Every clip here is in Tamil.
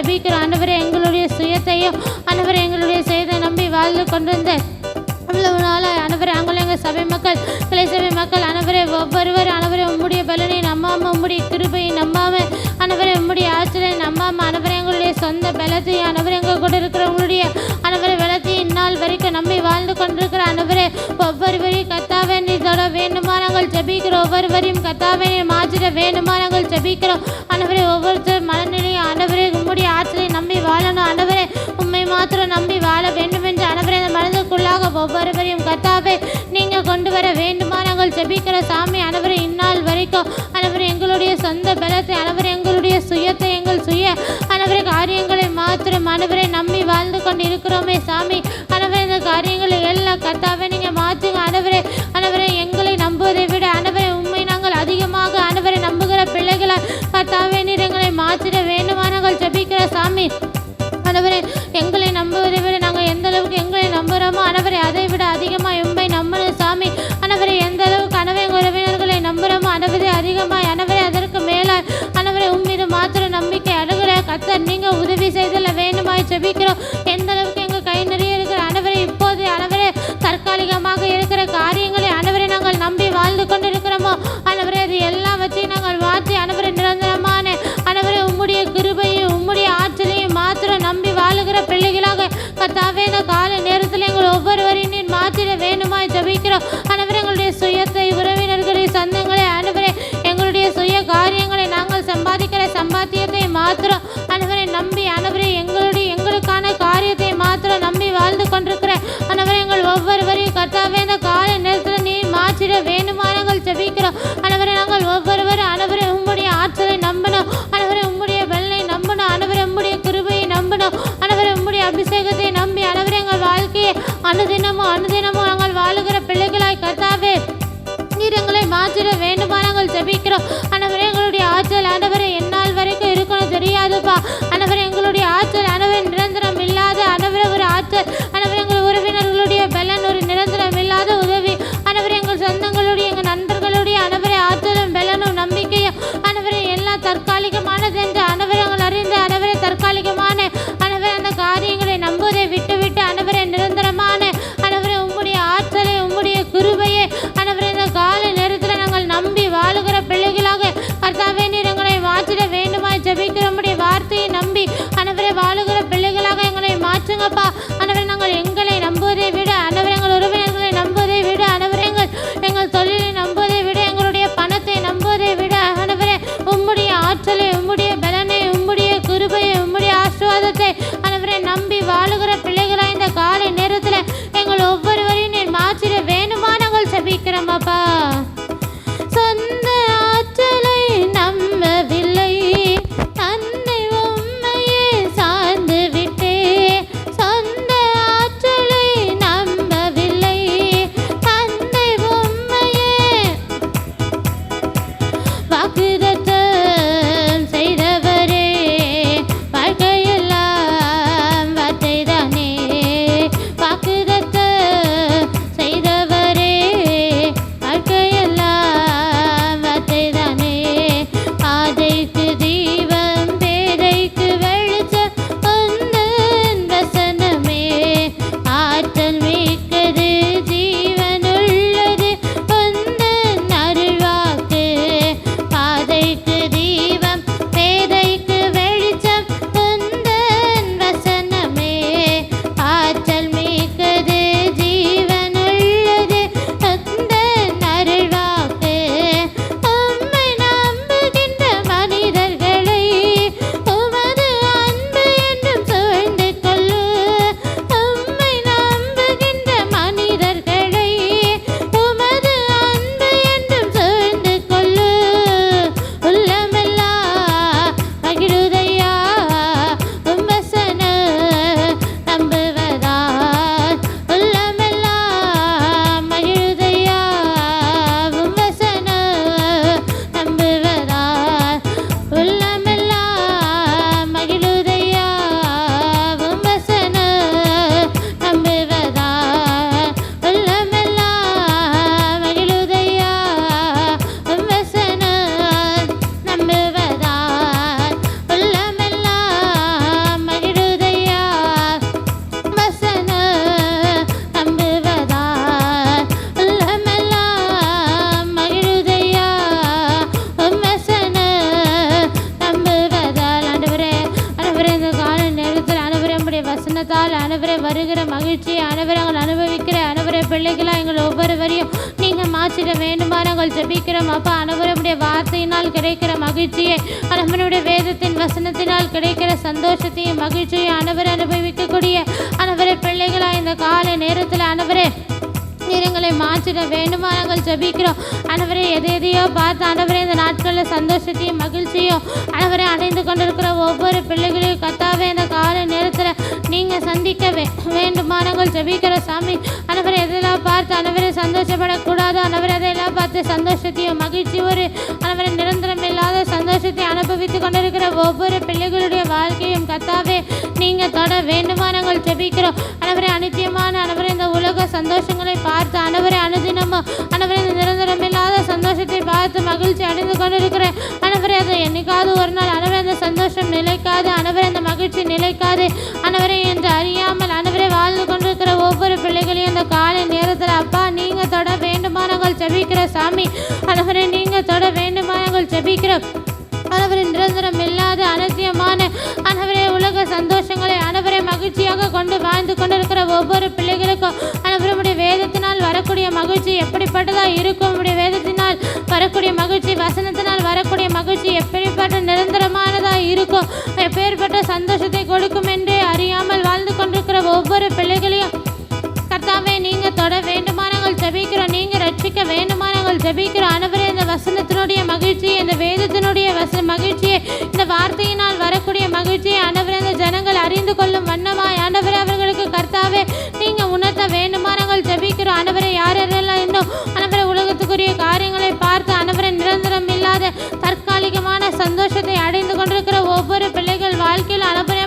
ஜெபிக்கிறோம். ஆண்டவரே எங்களுடைய சுயத்தையும் ஆண்டவரே எங்களுடைய செய்தை நம்பி வாழ்ந்து கொண்டிருந்த அவ்வளவு நாளாக ஆண்டவரே நாங்கள் எங்கள் சபை மக்கள் கிளை சபை மக்கள் ஆண்டவரே ஒவ்வொருவரும் ஆண்டவரே உம்முடைய பலனை நம்பாமல் உம்முடைய கிருபையை நம்பாமல் ஆண்டவரே உம்முடைய ஆற்றலை நம்பாமல் ஆண்டவரே எங்களுடைய சொந்த பலத்தையும் ஆண்டவரே எங்கள் கூட இருக்கிறவங்களுடைய ஆண்டவரே பலத்தையும் இந்நாள் வரைக்கும் நம்பி வாழ்ந்து கொண்டிருக்கிற ஆண்டவரே ஒவ்வொருவரையும் கத்தாவே நீ தொட வேண்டுமா நாங்கள் ஜெபிக்கிறோம். ஒவ்வொருவரையும் கத்தாவே நீ மாற்றிட வேண்டுமா நாங்கள் ஜெபிக்கிறோம். ஆண்டவரே ஒவ்வொருத்தர் மனநிலையும் ஆண்டவரே உம்முடைய ஆற்றலை நம்பி வாழணும். ஆண்டவரே உண்மை மாத்திரம் நம்பி வாழ வேண்டும் என்று ஆண்டவரே அந்த மனதுக்குள்ளாக ஒவ்வொருவரையும் கத்தாவே நீங்கள் கொண்டு வர வேண்டுமா நாங்கள் ஜெபிக்கிற சாமி. ஆண்டவரே இந்நாள் வரைக்கும் ஆண்டவரே எங்களுடைய சொந்த பலத்தை ஆண்டவரே எங்களுடைய சுயத்தை எங்கள் சுய ஆண்டவரே காரியங்களை மாத்திரம் ஆண்டவரே நம்பி வாழ்ந்து கொண்டு இருக்கிறோமே சாமி. ஆண்டவரே இந்த காரியங்களை எல்லாம் கத்தாவே நீங்கள் மாற்றுங்க ஆண்டவரே. ஆண்டவரே எங்களை நம்புவதை விட ஆண்டவரே உண்மை நாங்கள் அதிகமாக ஆண்டவரை நம்புகிற பிள்ளைகளை கத்தாவே நீர் எங்களை மாற்றிட வேண்டுமா நாங்கள் ஜெபிக்கிற சாமி. ஆண்டவரே எங்களை நம்புவதை விட நாங்கள் எந்த அளவுக்கு எங்களை நம்புகிறோமோ ஆண்டவரே அதை விட அதிகமாக உண்மை நம்பணும் சாமி. ஆண்டவரே எந்த அளவுக்கு ஆண்டவரே எங்கள் உறவினர்களை நம்புகிறோமோ ஆண்டவரே அதிகமாக ஆண்டவரே அதற்கு மேலே ஆண்டவரே உம்மீது மாத்திரம் நம்பிக்கை அழுகிற கர்த்தர் நீங்கள் உதவி செய்தல வேண்டுமாய் ஜெபிக்கிறோம். எந்த அளவுக்கு எங்கள் கை நிறைய இருக்கிற ஆண்டவரே இப்போது ஆண்டவரே தற்காலிகமாக இருக்கிற காரியங்களை ஆண்டவரே நாங்கள் நம்பி வாழ்ந்து கொண்டு இருக்கிறோமோ ஆண்டவரே அது எல்லாவற்றையும் நாங்கள் மாற்றி ஆண்டவரே நிரந்தரமான ஆண்டவரே உம்முடைய கிருபையும் உம்முடைய ஆற்றலையும் மாத்திரம் நம்பி வாழுகிற பிள்ளைகளாக கர்த்தாவே இந்த கால நேரத்தில் எங்கள் ஒவ்வொருவரையும் நீர் மாற்றிட வேண்டுமாய் ஜெபிக்கிறோம். ஆண்டவரே எங்களுடைய சுயத்தை உறவினர்களை சொந்தங்களை ஆண்டவரே எங்களுடைய சுய காரியங்களை நாங்கள் சம்பாதிக்கிற சம்பாத்தியத்தை மாத்திரம் ஆண்டவரை நம்பி ஆண்டவரே எங்களுக்கான காரியத்தை மாத்திரம் நம்பி வாழ்ந்து கொண்டிருக்கிற ஆண்டவரே எங்கள் ஒவ்வொருவரையும் கர்த்தாவே இந்த கால நேரத்தில் நீர் மாற்றிட வேண்டுமா நாங்கள் ஜெபிக்கிறோம். ஆண்டவரே நாங்கள் ஒவ்வொருவரும் ஆண்டவரே உம்முடைய ஆற்றலை நம்பணும். ஆண்டவரே உம்முடைய வெள்ளை நம்பணும். ஆண்டவரே உம்முடைய கிருபையை நம்பணும். ஆண்டவரே உம்முடைய அபிஷேகத்தை நம்பி ஆண்டவரே எங்கள் வாழ்க்கையை அனுதினமும் நாங்கள் வாழுகிற பிள்ளைகளாய் கர்த்தாவே நீர் எங்களை மாற்றிட வேண்டுமா நாங்கள் ஜெபிக்கிறோம். ஆண்டவரே எங்களுடைய ஆற்றல் ஆண்டவரே எந்நாள் வரைக்கும் இருக்கணும் தெரியாதுப்பா. ஆண்டவரே எங்களுடைய ஆற்றல் ஆண்டவரே நிரந்தரம் இல்லாத ஆண்டவரே ஒரு ஆற்றல் ஆண்டவரே எங்கள் உறவினர்களுடைய பலன் ஒரு நிரந்தரம் இல்லாத உதவி ஆண்டவரே எங்கள் சொந்தங்களுடைய எங்கள் நண்பர்களுடைய ஆண்டவரே ஆற்றலும் பலனும் நம்பிக்கையும் ஆண்டவரே எல்லாம் தற்காலிகமானது என்று ஆண்டவரே எங்கள் அறிந்த ஆண்டவரே தற்காலிகமான ஆண்டவரே அந்த காரியங்களை நம்புவதை விட்டு ஆண்டவரே நிரந்தரமான ஆண்டவரே உம்முடைய ஆற்றலை உம்முடைய கிருபையை ஆண்டவரே இந்த கால நேரத்தில் நாங்கள் நம்பி வாழுகிற பிள்ளைகளாக வசனத்தால் ஆண்டவரே வருகிற மகிழ்ச்சியை ஆண்டவரே நாங்கள் அனுபவிக்கிற ஆண்டவரே பிள்ளைகளாக எங்கள் ஒவ்வொருவரையும் நீங்கள் மாற்றிட வேண்டுமா நாங்கள் ஜெபிக்கிறோம் அப்பா. ஆண்டவரே உடைய வார்த்தையினால் கிடைக்கிற மகிழ்ச்சியை ஆண்டவருடைய வேதத்தின் வசனத்தினால் கிடைக்கிற சந்தோஷத்தையும் மகிழ்ச்சியை ஆண்டவரை அனுபவிக்கக்கூடிய ஆண்டவரே பிள்ளைகளாக இந்த காலை நேரத்தில் ஆண்டவரே எங்களை மாற்றிட வேண்டுமா நாங்கள் ஜெபிக்கிறோம் ஆண்டவரே. எதையோ பார்த்து ஆண்டவரே இந்த நாட்களில் சந்தோஷத்தையும் மகிழ்ச்சியும் ஆண்டவரே அடைந்து கொண்டிருக்கிற ஒவ்வொரு பிள்ளைகளையும் கத்தாவே இந்த காலை நேரத்தில் நீங்கள் சந்திக்க வேண்டுமா நாங்கள் ஜெபிக்கிறோம் சாமி. ஆண்டவரே எதெல்லாம் பார்த்து ஆண்டவரே சந்தோஷப்படக்கூடாது ஆண்டவரே அதையெல்லாம் பார்த்து சந்தோஷத்தையும் மகிழ்ச்சி ஒரு ஆண்டவரே நிரந்தரம் இல்லாத சந்தோஷத்தை அனுபவித்து கொண்டிருக்கிற ஒவ்வொரு பிள்ளைகளுடைய வாழ்க்கையும் கத்தாவே நீங்கள் தொட வேண்டுமா நாங்கள் ஜெபிக்கிறோம் ஆண்டவரே. அநித்தியமான ஆண்டவரே இந்த உலக சந்தோஷங்களை பார்த்து ஆண்டவரே அனுதினமும் ஆண்டவரே இந்த நிரந்தரம் இல்லாத சந்தோஷத்தை பார்த்து மகிழ்ச்சி அடைந்து கொண்டிருக்கிற ஆண்டவரே அதை என்னைக்காவது ஒரு நாள் ஆண்டவரே அந்த சந்தோஷம் நிலைக்காது ஆண்டவரே அந்த மகிழ்ச்சி நிலைக்காது ஆண்டவரே என்று அறியாமல் ஆண்டவரே வாழ்ந்து கொண்டிருக்கிற ஒவ்வொரு பிள்ளைகளையும் அந்த காலை நேரத்தில் அப்பா நீங்கள் தொட வேண்டுமா நாங்கள் ஜெபிக்கிற சாமி. ஆண்டவரே நீங்கள் தொட வேண்டுமா நாங்கள் ஜெபிக்கிறோம் ஆண்டவரே. நிரந்தரம் இல்லாத அனத்தியமான ஆண்டவரே உலக சந்தோஷங்களை ஆண்டவரே மகிழ்ச்சியாக கொண்டு வாழ்ந்து கொண்டிருக்கிற ஒவ்வொரு பிள்ளைகளுக்கும் ஆண்டவரே உடைய வேதத்தினால் வரக்கூடிய மகிழ்ச்சி எப்படிப்பட்டதாக இருக்கும். உடைய வேதத்தினால் வரக்கூடிய மகிழ்ச்சி வசனத்தினால் வரக்கூடிய மகிழ்ச்சி எப்படிப்பட்ட நிரந்தரமானதாக இருக்கும், எப்பேற்பட்ட சந்தோஷத்தை கொடுக்கும் என்றே அறியாமல் வாழ்ந்து கொண்டிருக்கிற ஒவ்வொரு பிள்ளைகளையும் கர்த்தாவே நீங்கள் தொட வேண்டுமா நாங்கள் ஜெபிக்கிறோம். நீங்கள் ரட்சிக்க வேண்டுமா நாங்கள் ஜெபிக்கிறோம் ஆண்டவரே. இந்த வசனத்தினுடைய மகிழ்ச்சியை இந்த வேதத்தினுடைய மகிழ்ச்சியை இந்த வார்த்தையினால் வரக்கூடிய மகிழ்ச்சியை ஆண்டவரே இந்த ஜனங்கள் அறிந்து கொள்ளும் வண்ணமாய் ஆண்டவரே அவர்களுக்கு கர்த்தாவே நீங்கள் உணர்த்த வேண்டுமா நாங்கள் ஜெபிக்கிறோம் ஆண்டவரே. யாரெல்லாம் இன்னும் ஆண்டவரே உலகத்துக்குரிய காரியங்களை பார்த்து ஆண்டவரே நிரந்தரம் இல்லாத தற்காலிகமான சந்தோஷத்தை அடைந்து கொண்டிருக்கிற ஒவ்வொரு பிள்ளைகள் வாழ்க்கையில் ஆண்டவரே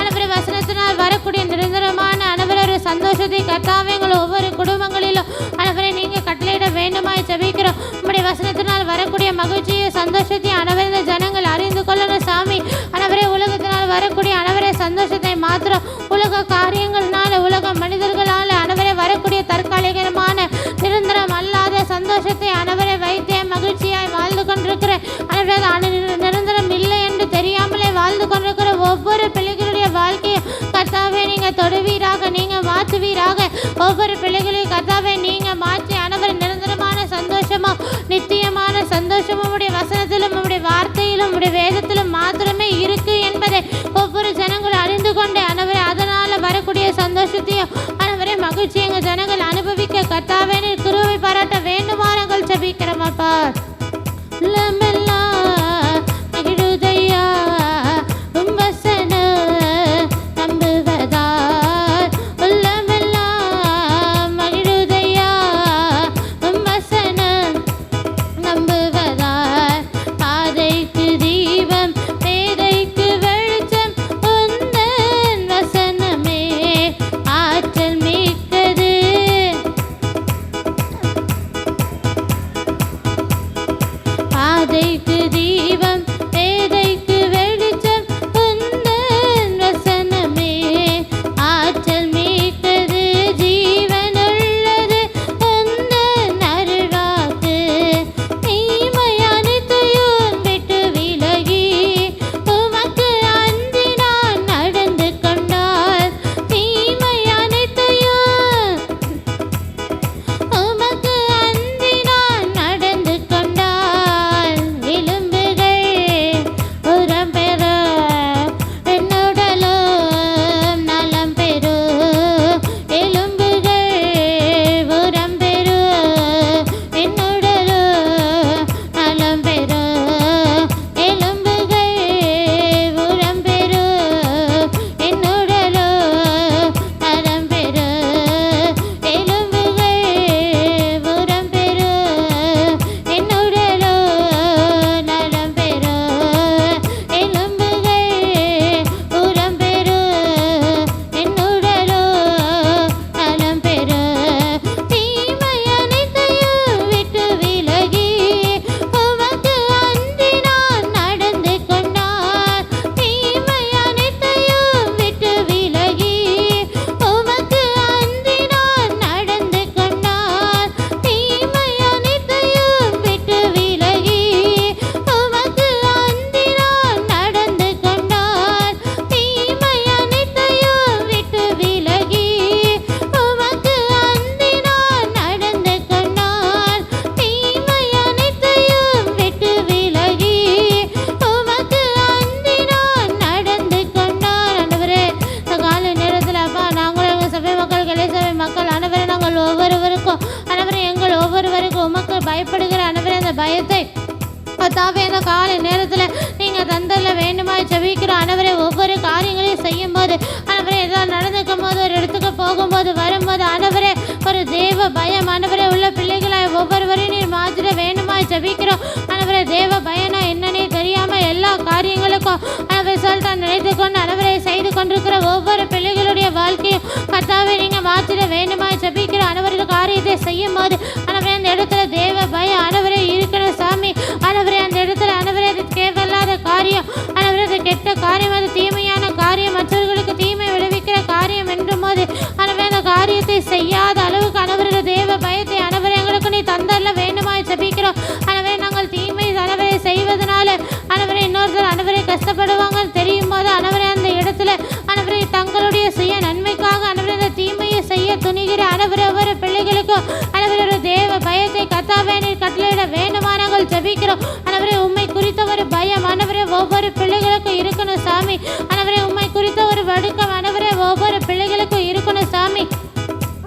ஆண்டவரே வசனத்தினால் வரக்கூடிய நிரந்தரமான ஆண்டவரே ஒரு சந்தோஷத்தை கர்த்தாவே எங்கள் ஒவ்வொரு குடும்பங்களிலும் ஆண்டவரே நீங்கள் கட்டளையிட வேண்டுமாய் ஜெபிக்கிறோம். உம்முடைய வசனத்தினால் வரக்கூடிய மகிழ்ச்சியை சந்தோஷத்தை ஆண்டவரே இந்த ஜனங்கள் அறிந்து கொள்ளணும் சாமி. ஆண்டவரே உலகத்தினால் வரக்கூடிய ஆண்டவரே சந்தோஷத்தை மாத்திரம் உலக காரியங்கள்னால உலக மனிதர்களால் ஆண்டவரே வரக்கூடிய தற்காலிகமான நிரந்தரம் அல்லாத சந்தோஷத்தை ஆண்டவரே வைத்தே மகிழ்ச்சியாய் வாழ்ந்து கொண்டிருக்கிற ஆண்டவரே நிரந்தரம் இல்லை என்று தெரியாமலே வாழ்ந்து கொண்டிருக்கிற ஒவ்வொரு பிள்ளைகளுடைய வாழ்க்கையை கர்த்தாவே நீங்கள் தொடுவீராக, நீங்கள் மாற்றுவீராக. ஒவ்வொரு பிள்ளைகளையும் கர்த்தாவே நீங்கள் மாற்றி ஆண்டவரே நிரந்தரமான சந்தோஷமும் நித்தியமான சந்தோஷமும் உடைய வசனத்திலும் உடைய வார்த்தையிலும் உடைய வேதத்திலும் மாத்திரமே இருக்கு என்பதை ஒவ்வொரு ஜனங்களும் அறிந்து கொண்டு ஆண்டவரே அதனால் வரக்கூடிய சந்தோஷத்தையும் ஆண்டவரே மகிழ்ச்சி எங்கள் ஜனங்கள் அனுபவிக்க கர்த்தாவே கிருபை பாராட்ட வேண்டுமா நாங்கள் ஜெபிக்கிறோம் அப்பா. மகிழுதையா உம் வசன நம்புவதால் உள்ளமெல்லாம் மகிழுதையா உம் வசனம் நம்புவதால் பாதைக்கு தீபம் பேதைக்கு வெளிச்சம் உந்தன் வசனமே ஆற்றல் மிக்கது கர்த்தாவே இந்த காலை நேரத்தில் நீங்கள் தந்தரல வேண்டுமாய் ஜெபிக்கிறோம். ஆண்டவரே ஒவ்வொரு காரியங்களையும் செய்யும் போது ஆண்டவரே ஏதாவது நடந்துக்கும் போது ஒரு இடத்துக்கு போகும்போது வரும்போது ஆண்டவரே ஒரு தேவ பயம் ஆண்டவரே உள்ள பிள்ளைகளாய் ஒவ்வொருவரையும் நீர் மாற்றிட வேண்டுமாய் ஜெபிக்கிறோம். ஆண்டவரே தேவ பயனா என்னன்னே தெரியாமல் எல்லா காரியங்களுக்கும் ஆண்டவரே சொல்லிட்டு நினைத்து கொண்டு ஆண்டவரை செய்து கொண்டிருக்கிற ஒவ்வொரு பிள்ளைகளுடைய வாழ்க்கையும் கர்த்தாவே நீங்கள் மாற்றிட வேண்டுமாய் ஜெபிக்கிறோம். ஆண்டவரே காரியத்தை செய்யும் போது ஆண்டவரே அந்த இடத்துல தேவ பயம் ஆண்டவரே இருக்கணும் சாமி. ஆண்டவரே அந்த இடத்துல ஆண்டவரே அது தேவையில்லாத காரியம் ஆண்டவரே அது கெட்ட காரியம் அது தீமையான காரியம் மற்றவர்களுக்கு தீமை விளைவிக்கிற காரியம் என்றும் போது ஆண்டவரே அந்த காரியத்தை செய்யாத அளவுக்கு ஆண்டவரே தேவ பயத்தை ஆண்டவரே எங்களுக்கு நீ தந்தரல வேண்டுமாய் ஜெபிக்கிறோம். ஆண்டவரே நாங்கள் தீமை ஆண்டவரை செய்வதனால ஆண்டவரே இன்னொருத்தர் ஆண்டவரை கஷ்டப்படுவாங்கன்னு தெரியும் போது ஆண்டவரே அந்த இடத்துல ஆண்டவரே தங்களுடைய சுய நன்மைக்காக ஆண்டவரே அந்த தீமையை செய்ய துணிகிற ஆண்டவரே ஒவ்வொரு பிள்ளைகளுக்கும் ஆண்டவரே ஒரு தேவ பயத்தை கர்த்தாவே நீர் கட்டளையிட வேண்டுமா நாங்கள் ஜெபிக்கிறோம். ஆண்டவரே உம்மை குறித்த ஒரு பயம் ஆண்டவரே ஒவ்வொரு பிள்ளைகளுக்கும் இருக்கணும் சாமி. ஆண்டவரே உம்மை குறித்த ஒரு வடுக்கம் ஆண்டவரே ஒவ்வொரு பிள்ளைகளுக்கும் இருக்கணும் சாமி.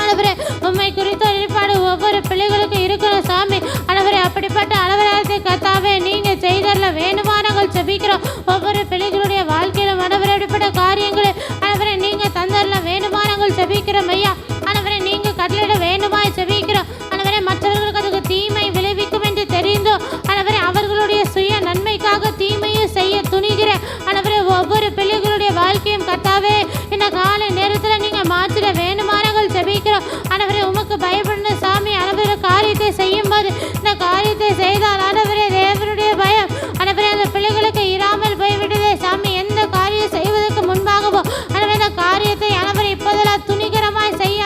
ஆண்டவரே உம்மை குறித்த ஏற்பாடு ஒவ்வொரு பிள்ளைகளுக்கும் இருக்கணும் சாமி. ஆண்டவரே அப்படிப்பட்ட அளவரத்தை கர்த்தாவே நீங்கள் செய்தரல வேண்டுமா நாங்கள் ஜெபிக்கிறோம். ஒவ்வொரு பிள்ளைகளுடைய வாழ்க்கையிலும் ஆண்டவரே அப்படிப்பட்ட காரியங்களை ஆண்டவரே நீங்கள் தந்தரல வேண்டுமா நாங்கள் ஜெபிக்கிறோம் ஐயா. ஆண்டவரே நீங்கள் கட்டளையிட வேண்டுமாய் ஜெபிக்கிறோம். ஆண்டவரே மற்றவர்களுக்கு அதுக்கு தீமை விளைவிக்கும் என்று தெரிந்தோ ஆண்டவரே அவர்களுடைய சுய நன்மைக்காக தீமையை செய்ய துணிகிற ஆண்டவரே ஒவ்வொரு பிள்ளைகளுடைய வாழ்க்கையும் கர்த்தாவே இந்த காலை நேரத்தில் நீங்கள் மாற்றிட வேண்டுமா நாங்கள் ஜெபிக்கிறோம். ஆண்டவரே உமக்கு பயப்படணும் சாமி. ஆண்டவரே காரியத்தை செய்யும் போது இந்த காரியத்தை செய்தால் ஆண்டவரே தேவனுடைய பயம் ஆண்டவரே அந்த பிள்ளைகளுக்கு இராமல் போய்விடுதே சாமி. எந்த காரியம் செய்வதற்கு முன்பாகவோ ஆண்டவரே இந்த காரியத்தை ஆண்டவரே இப்போதெல்லாம் துணிகரமாய் செய்ய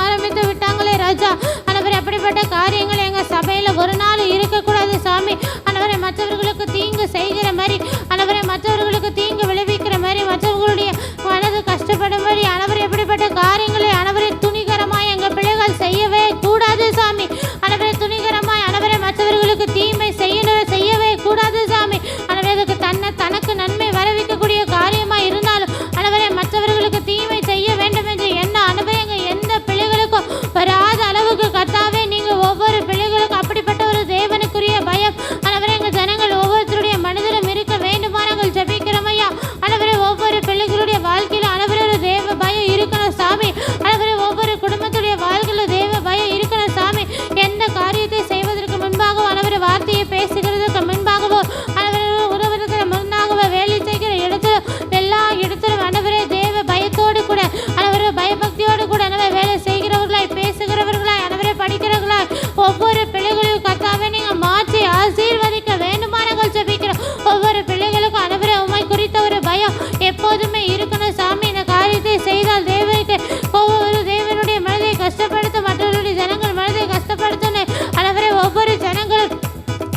ஆரம்பித்து விட்டாங்களே ராஜா. ஆண்டவரே அப்படிப்பட்ட காரியங்கள் எங்கள் சபையில் ஒரு நாள் இருக்கக்கூடாது சாமி. ஆண்டவரே மற்றவர்களுக்கு தீங்கு செய்கிற மாதிரி ஆண்டவரே மற்றவர்களுக்கு தீங்கு விளைவிக்கிற மாதிரி மற்றவர்களுடைய மனது கஷ்டப்படும் மாதிரி ஆண்டவரே எப்படிப்பட்ட காரியங்களை ஆண்டவரே துணிகரமாய் எங்கள் பிள்ளைகள் செய்யவே கூடாது சாமி. ஆண்டவரே துணிகரமாய் ஆண்டவரே மற்றவர்களுக்கு தீமை செய்யவே கூடாது சாமி. ஆண்டவரே அதுக்கு தனக்கு நன்மை வரவிக்கக்கூடிய காரியமாக இருந்தாலும் ஆண்டவரே மற்றவர்களுக்கு தீமை செய்ய வேண்டும் என்று என்ன ஆண்டவரே எங்கள் எந்த பிள்ளைகளுக்கும் வராத அளவுக்கு கர்த்தாவே நீங்கள் ஒவ்வொரு பிள்ளைகளுக்கும் அப்படிப்பட்ட ஒரு தேவனுக்குரிய பயம் ஆண்டவரே எங்கள் ஜனங்கள் ஒவ்வொருத்தருடைய மனதிலும் இருக்க வேண்டுமா நாங்கள் ஜெபிக்கிறோம் ஐயா. ஆண்டவரே ஒவ்வொரு பிள்ளைகளுடைய வாழ்க்கையில் ஆண்டவரே ஒரு தேவ பயம் இருக்கணும் சாமி. ஆண்டவரே ஒவ்வொரு குடும்பத்துடைய வாழ்க்கையில் தேவ பயம் இருக்கணும் சாமி. எந்த காரியத்தை செய்வதற்கு முன்பாகவோ ஆண்டவரே வார்த்தையை பேசுகிறதுக்கு முன்பாகவோ ஆண்டவரே உறவுகளுக்கு முன்னாகவோ வேலை செய்கிற இடத்துல எல்லா இடத்திலும் ஆண்டவரே தேவ பயத்தோடு கூட ஆண்டவரே பயபக்தியோடு கூட ஆண்டவரே வேலை செய்கிறவர்களாய் பேசுகிறவர்களாய் ஆண்டவரே படிக்கிறவர்களாய் ஒவ்வொரு பிள்ளைகளையும் கர்த்தாவே நீங்கள் மாற்றி ஆசீர்வதிக்க வேண்டுமா நாங்கள் ஜெபிக்கிறோம். ஒவ்வொரு பிள்ளைகளுக்கும் ஆண்டவரே உம்மை குறித்த ஒரு பயம் எப்போதுமே இருக்கணும் சாமி. இந்த காரியத்தை செய்தால் தேவனுக்கு ஒவ்வொரு தேவனுடைய மனதை கஷ்டப்படுத்த மற்றவருடைய ஜனங்கள் மனதை கஷ்டப்படுத்தணும் ஆண்டவரே ஒவ்வொரு ஜனங்களும்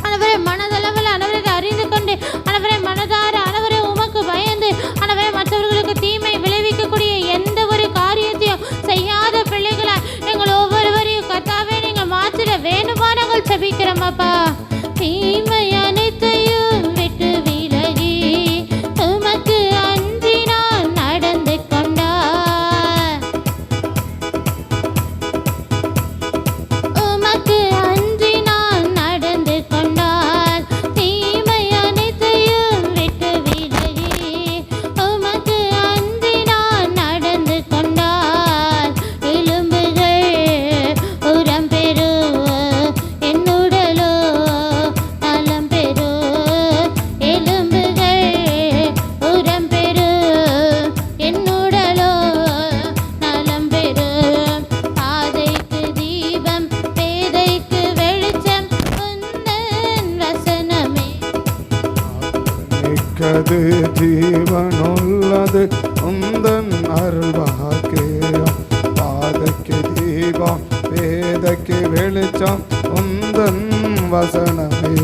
ஆண்டவரே மனதளவில் ஆண்டவரை அறிந்து கொண்டு ஆண்டவரை மனதார ஆண்டவரை உமக்கு பயந்து ஆண்டவரை மற்றவர்களுக்கு தீமை விளைவிக்கக்கூடிய எந்த ஒரு காரியத்தையும் செய்யாத பிள்ளைகளா எங்கள் ஒவ்வொருவரையும் கர்த்தாவே நீங்கள் மாற்றிட வேண்டுமா நாங்கள் ஜெபிக்கிறோம் அப்பா. தீமை அனைத்தையும் விட்டு விலகி உமக்கு அன்றி நான் நடந்து கொண்டார் உமக்கு அன்றி நான் நடந்து கொண்டார். தீமை அனைத்தையும் விட்டு விலகி உமக்கு அன்றி நான் நடந்து கொண்டார். எலும்புகள் உரம் பெறு என்னுடலோ நலம் பெறு. எலும்புகள் உரம் பெறு என்னுடலோ நலம் பெறு. பாதைக்கு தீபம் பேதைக்கு வெளிச்சம் உந்தன் வசனமே. மிக்கது ஜீவனுள்ளது உந்தன் அருள்வாக்கியம். பாதைக்கு தீபம் வேதைக்கு வெளிச்சம் உந்தன் வசனமே.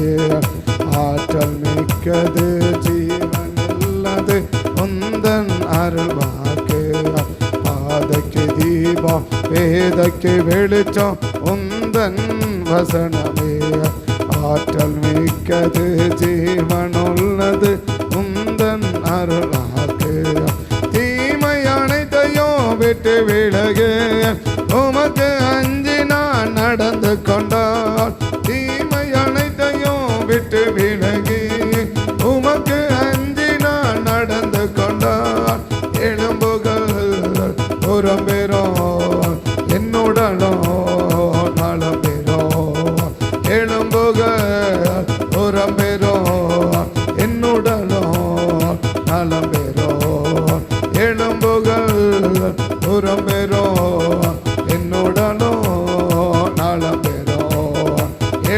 ஆற்றல் மிக்கது ஜீவனுள்ளது உந்தன் அருள்வாக்கியம். பாதைக்கு தீபம் வேதைக்கு வெளிச்சம் உந்தன் வசனமே. ஆற்றல் மிக்கது ஜீவனுள்ளது உந்தன் அருளாக்கியம். தீமை அனைத்தையும் விட்டு விலகு உமக்கு அஞ்சி நான் நடந்து கொண்டால். தீமை அனைத்தையும் விட்டு உரம் பெறும், என்னுடலும் நலம் பெறும். எலும்புகள் உரம் பெறும், என்னுடலும் நலம் பெறும். எலும்புகள் உரம் பெறும், என்னுடலும் நலம் பெறும்.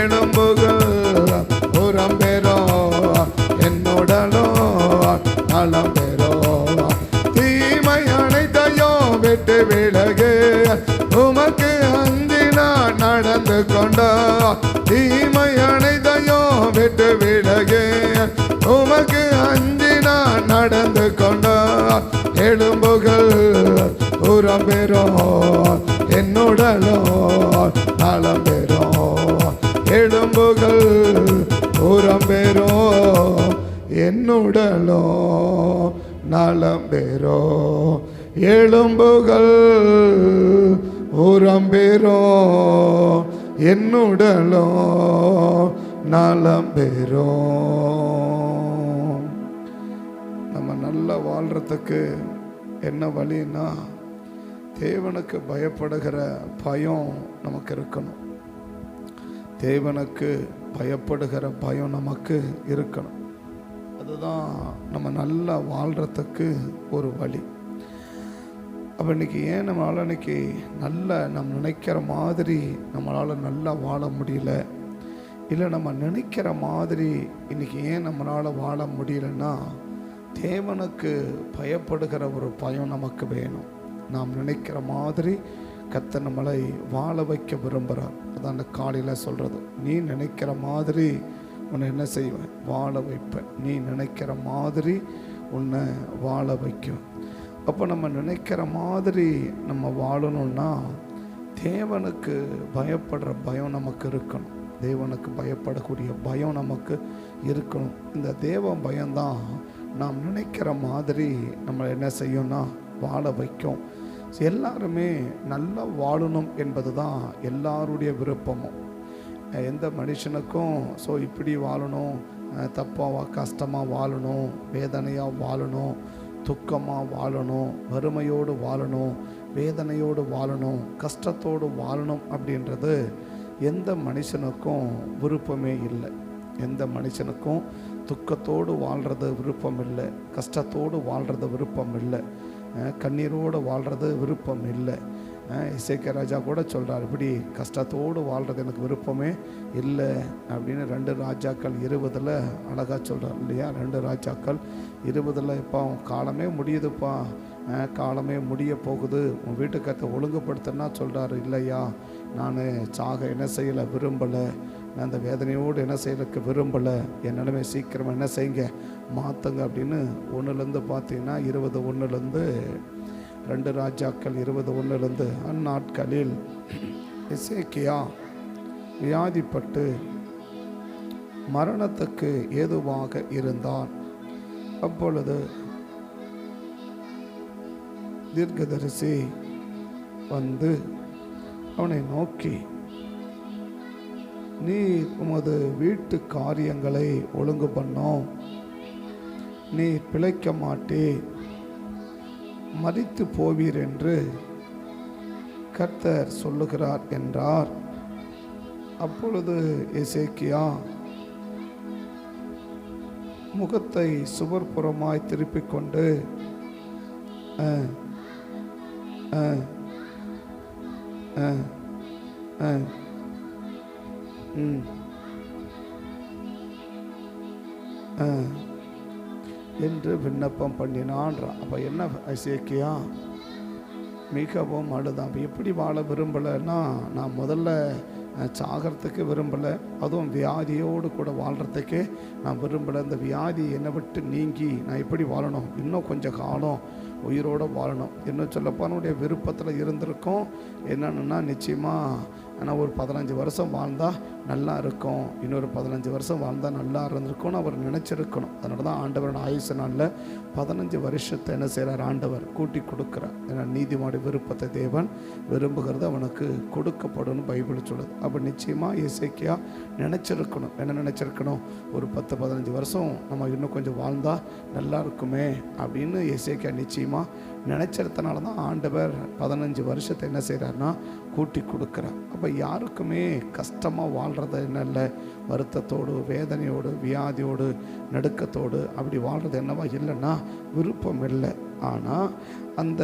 எலும்புகள் உரம் பெறும், என்னுடலும் நலம் பெறும். தீமை அனைத்தையும் விட்டு விலகு, உமக்கு அஞ்சி நான் நடந்து கொண்டா. தீமை அனைத்தையும் விட்டு விலகு, உமக்கு அஞ்சி நான் நடந்து கொண்டா. எலும்புகள் உரம் பெறும், என்னுடலோ நலம் பெறும். எலும்புகள் உரம் பெறும், என்னுடலோ நலம் பெறும். எலும்புகள் உரம் பெறும், என்னுடலோ நலம் பெறும். நம்ம நல்லா வாழ்றதுக்கு என்ன வழின்னா, தேவனுக்கு பயப்படுகிற பயம் நமக்கு இருக்கணும். தேவனுக்கு பயப்படுகிற பயம் நமக்கு இருக்கணும். அதுதான் நம்ம நல்லா வாழ்கிறதுக்கு ஒரு வழி. அப்போ இன்றைக்கி ஏன் நம்மளால் இன்றைக்கி நம்ம நினைக்கிற மாதிரி நம்மளால் நல்லா வாழ முடியல, இல்லை நம்ம நினைக்கிற மாதிரி இன்றைக்கி ஏன் நம்மளால் வாழ முடியலன்னா, தேவனுக்கு பயப்படுகிற ஒரு பயம் நமக்கு வேணும். நாம் நினைக்கிற மாதிரி கர்த்தர் நம்மளை வாழ வைக்க விரும்புகிறார். அதான் அந்த காலையில் சொல்கிறது, நீ நினைக்கிற மாதிரி உன்னை என்ன செய்வேன், வாழ வைப்பேன். நீ நினைக்கிற மாதிரி உன்னை வாழ வைக்கும். அப்போ நம்ம நினைக்கிற மாதிரி நம்ம வாழணும்னா தேவனுக்கு பயப்படுற பயம் நமக்கு இருக்கணும். தேவனுக்கு பயப்படக்கூடிய பயம் நமக்கு இருக்கணும். இந்த தேவ பயம்தான் நாம் நினைக்கிற மாதிரி நம்மளை என்ன செய்யும்னா வாழ வைக்கும். எல்லாருமே நல்லா வாழணும் என்பது தான் எல்லாருடைய விருப்பமும். எந்த மனுஷனுக்கும் இப்படி வாழணும், தப்பாக கஷ்டமாக வாழணும், வேதனையாக வாழணும், துக்கமாக வாழணும், வறுமையோடு வாழணும், வேதனையோடு வாழணும், கஷ்டத்தோடு வாழணும் அப்படின்றது எந்த மனுஷனுக்கும் விருப்பமே இல்லை. எந்த மனுஷனுக்கும் துக்கத்தோடு வாழ்கிறது விருப்பம் இல்லை, கஷ்டத்தோடு வாழ்கிறது விருப்பம் இல்லை, கண்ணீரோடு வாழ்கிறது விருப்பம் இல்லை. எசேக்கியா ராஜா கூட சொல்கிறார், இப்படி கஷ்டத்தோடு வாழ்கிறது எனக்கு விருப்பமே இல்லை அப்படின்னு 2 ராஜாக்கள் 20 அழகாக சொல்கிறார் இல்லையா. 2 ராஜாக்கள் 20 இப்போ காலமே முடியுதுப்பா, காலமே முடிய போகுது, உன் வீட்டுக்கத்தை ஒழுங்குபடுத்தினா சொல்கிறாரு, இல்லையா நான் சாக என்ன செய்யலை விரும்பலை, நான் அந்த வேதனையோடு என்ன செய்யறதுக்கு விரும்பலை, என் நிலைமை சீக்கிரமாக என்ன செய்யுங்க மாற்றுங்க அப்படின்னு 1 பார்த்தீங்கன்னா 21 2 ராஜாக்கள் 21 அந்நாட்களில் எசேக்கியா வியாதிப்பட்டு மரணத்துக்கு ஏதுவாக இருந்தான். அப்பொழுது தீர்க்கதரிசி வந்து அவனை நோக்கி, நீர் உமது வீட்டு காரியங்களை ஒழுங்கு பண்ணோம், நீர் பிழைக்க மாட்டே, மரித்து போவீர் என்று கர்த்தர் சொல்லுகிறார் என்றார். அப்பொழுது எசேக்கியா முகத்தை சுவர்புறமாய் திருப்பிக் கொண்டு என்று விண்ணப்பம் பண்ணினான். அப்போ என்ன எசேக்கியா மிகவும் அழுதான். அப்போ எப்படி வாழ விரும்பலைன்னா, நான் முதல்ல சாகிறதுக்கு விரும்பலை, அதுவும் வியாதியோடு கூட வாழ்கிறதுக்கே நான் விரும்பலை. இந்த வியாதி என்னை விட்டு நீங்கி நான் எப்படி வாழணும், இன்னும் கொஞ்சம் காலம் உயிரோடு வாழணும். இன்னும் சொல்லப்போனுடைய விருப்பத்தில் இருந்திருக்கும். என்னென்னா நிச்சயமாக ஆனால் ஒரு 15 வருஷம் வாழ்ந்தால் நல்லா இருக்கும், இன்னொரு 15 வருஷம் வாழ்ந்தால் நல்லா இருந்திருக்கும்னு அவர் நினச்சிருக்கணும். அதனால தான் ஆண்டவரோட ஆயுசு நாளில் 15 வருஷத்தை என்ன செய்கிறார், ஆண்டவர் கூட்டி கொடுக்குறார். ஏன்னா நீதிமானுடைய விருப்பத்தை தேவன் விரும்புகிறது அவனுக்கு கொடுக்கப்படும் பைபிள் சொல்லுது. அப்போ நிச்சயமாக எசேக்கியா நினச்சிருக்கணும். என்ன நினச்சிருக்கணும், ஒரு 10-15 வருஷம் நம்ம இன்னும் கொஞ்சம் வாழ்ந்தால் நல்லா இருக்குமே அப்படின்னு எசேக்கியா நிச்சயமாக நினச்சிருந்தனால தான் ஆண்டவர் 15 வருஷத்தை என்ன செய்கிறார்னா கூட்டி கொடுக்குறார். அப்போ யாருக்குமே கஷ்டமாக வாழ்கிறது என்ன இல்லை, வருத்தத்தோடு வேதனையோடு வியாதியோடு நடுக்கத்தோடு அப்படி வாழ்கிறது என்னவா இல்லைன்னா விருப்பம் இல்லை. ஆனால் அந்த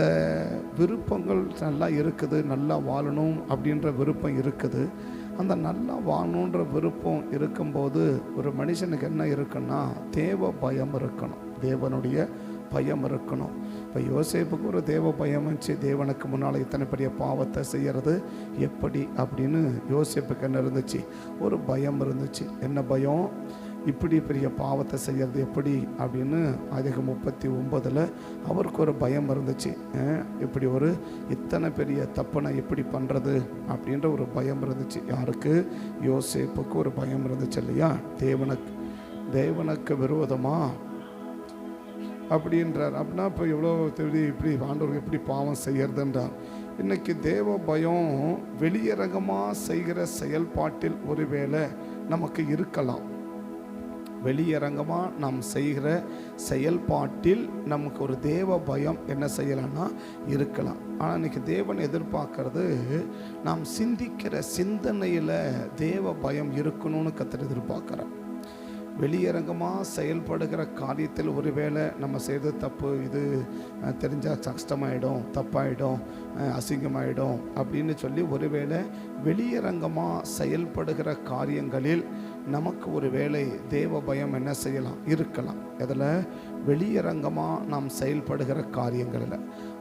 விருப்பங்கள் நல்லா இருக்குது, நல்லா வாழணும் அப்படின்ற விருப்பம் இருக்குது. அந்த நல்லா வாழணுன்ற விருப்பம் இருக்கும்போது ஒரு மனுஷனுக்கு என்ன இருக்குன்னா தேவ பயம் இருக்கணும், தேவனுடைய பயம் இருக்கணும். இப்போ யோசேப்புக்கு ஒரு தேவ பயம் இருந்துச்சு. தேவனுக்கு முன்னால் இத்தனை பெரிய பாவத்தை செய்கிறது எப்படி அப்படின்னு யோசேப்புக்கு என்ன இருந்துச்சு, ஒரு பயம் இருந்துச்சு. என்ன பயம், இப்படி பெரிய பாவத்தை செய்கிறது எப்படி அப்படின்னு அதிகம் 39 அவருக்கு ஒரு பயம் இருந்துச்சு. இப்படி ஒரு இத்தனை பெரிய தப்பை நான் எப்படி பண்ணுறது அப்படின்ற ஒரு பயம் இருந்துச்சு. யாருக்கு, யோசேப்புக்கு ஒரு பயம் இருந்துச்சு இல்லையா, தேவனுக்கு விரோதமாக அப்படின்றார். அப்படின்னா இப்போ எவ்வளோ தெரியுது, இப்படி ஆண்டவருக்கு எப்படி பாவம் செய்யறதுன்றார். இன்றைக்கி தேவ பயம் வெளியரங்கமாக செய்கிற செயல்பாட்டில் ஒருவேளை நமக்கு இருக்கலாம். வெளியரங்கமாக நாம் செய்கிற செயல்பாட்டில் நமக்கு ஒரு தேவ பயம் என்ன செய்யலாம்னா இருக்கலாம். ஆனால் இன்றைக்கி தேவன் எதிர்பார்க்கறது நாம் சிந்திக்கிற சிந்தனையில் தேவ பயம் இருக்கணும்னு கர்த்தர் எதிர்பார்க்குறார். வெளியரங்கமாக செயல்படுகிற காரியத்தில் ஒருவேளை நம்ம செய்த தப்பு இது தெரிஞ்சால் கஷ்டமாயிடும், தப்பாயிடும், அசிங்கமாயிடும் அப்படின்னு சொல்லி ஒருவேளை வெளியரங்கமாக செயல்படுகிற காரியங்களில் நமக்கு ஒரு வேளை தேவ பயம் என்ன செய்யலாம் இருக்கலாம். அதில் வெளியரங்கமாக நாம் செயல்படுகிற காரியங்களில்.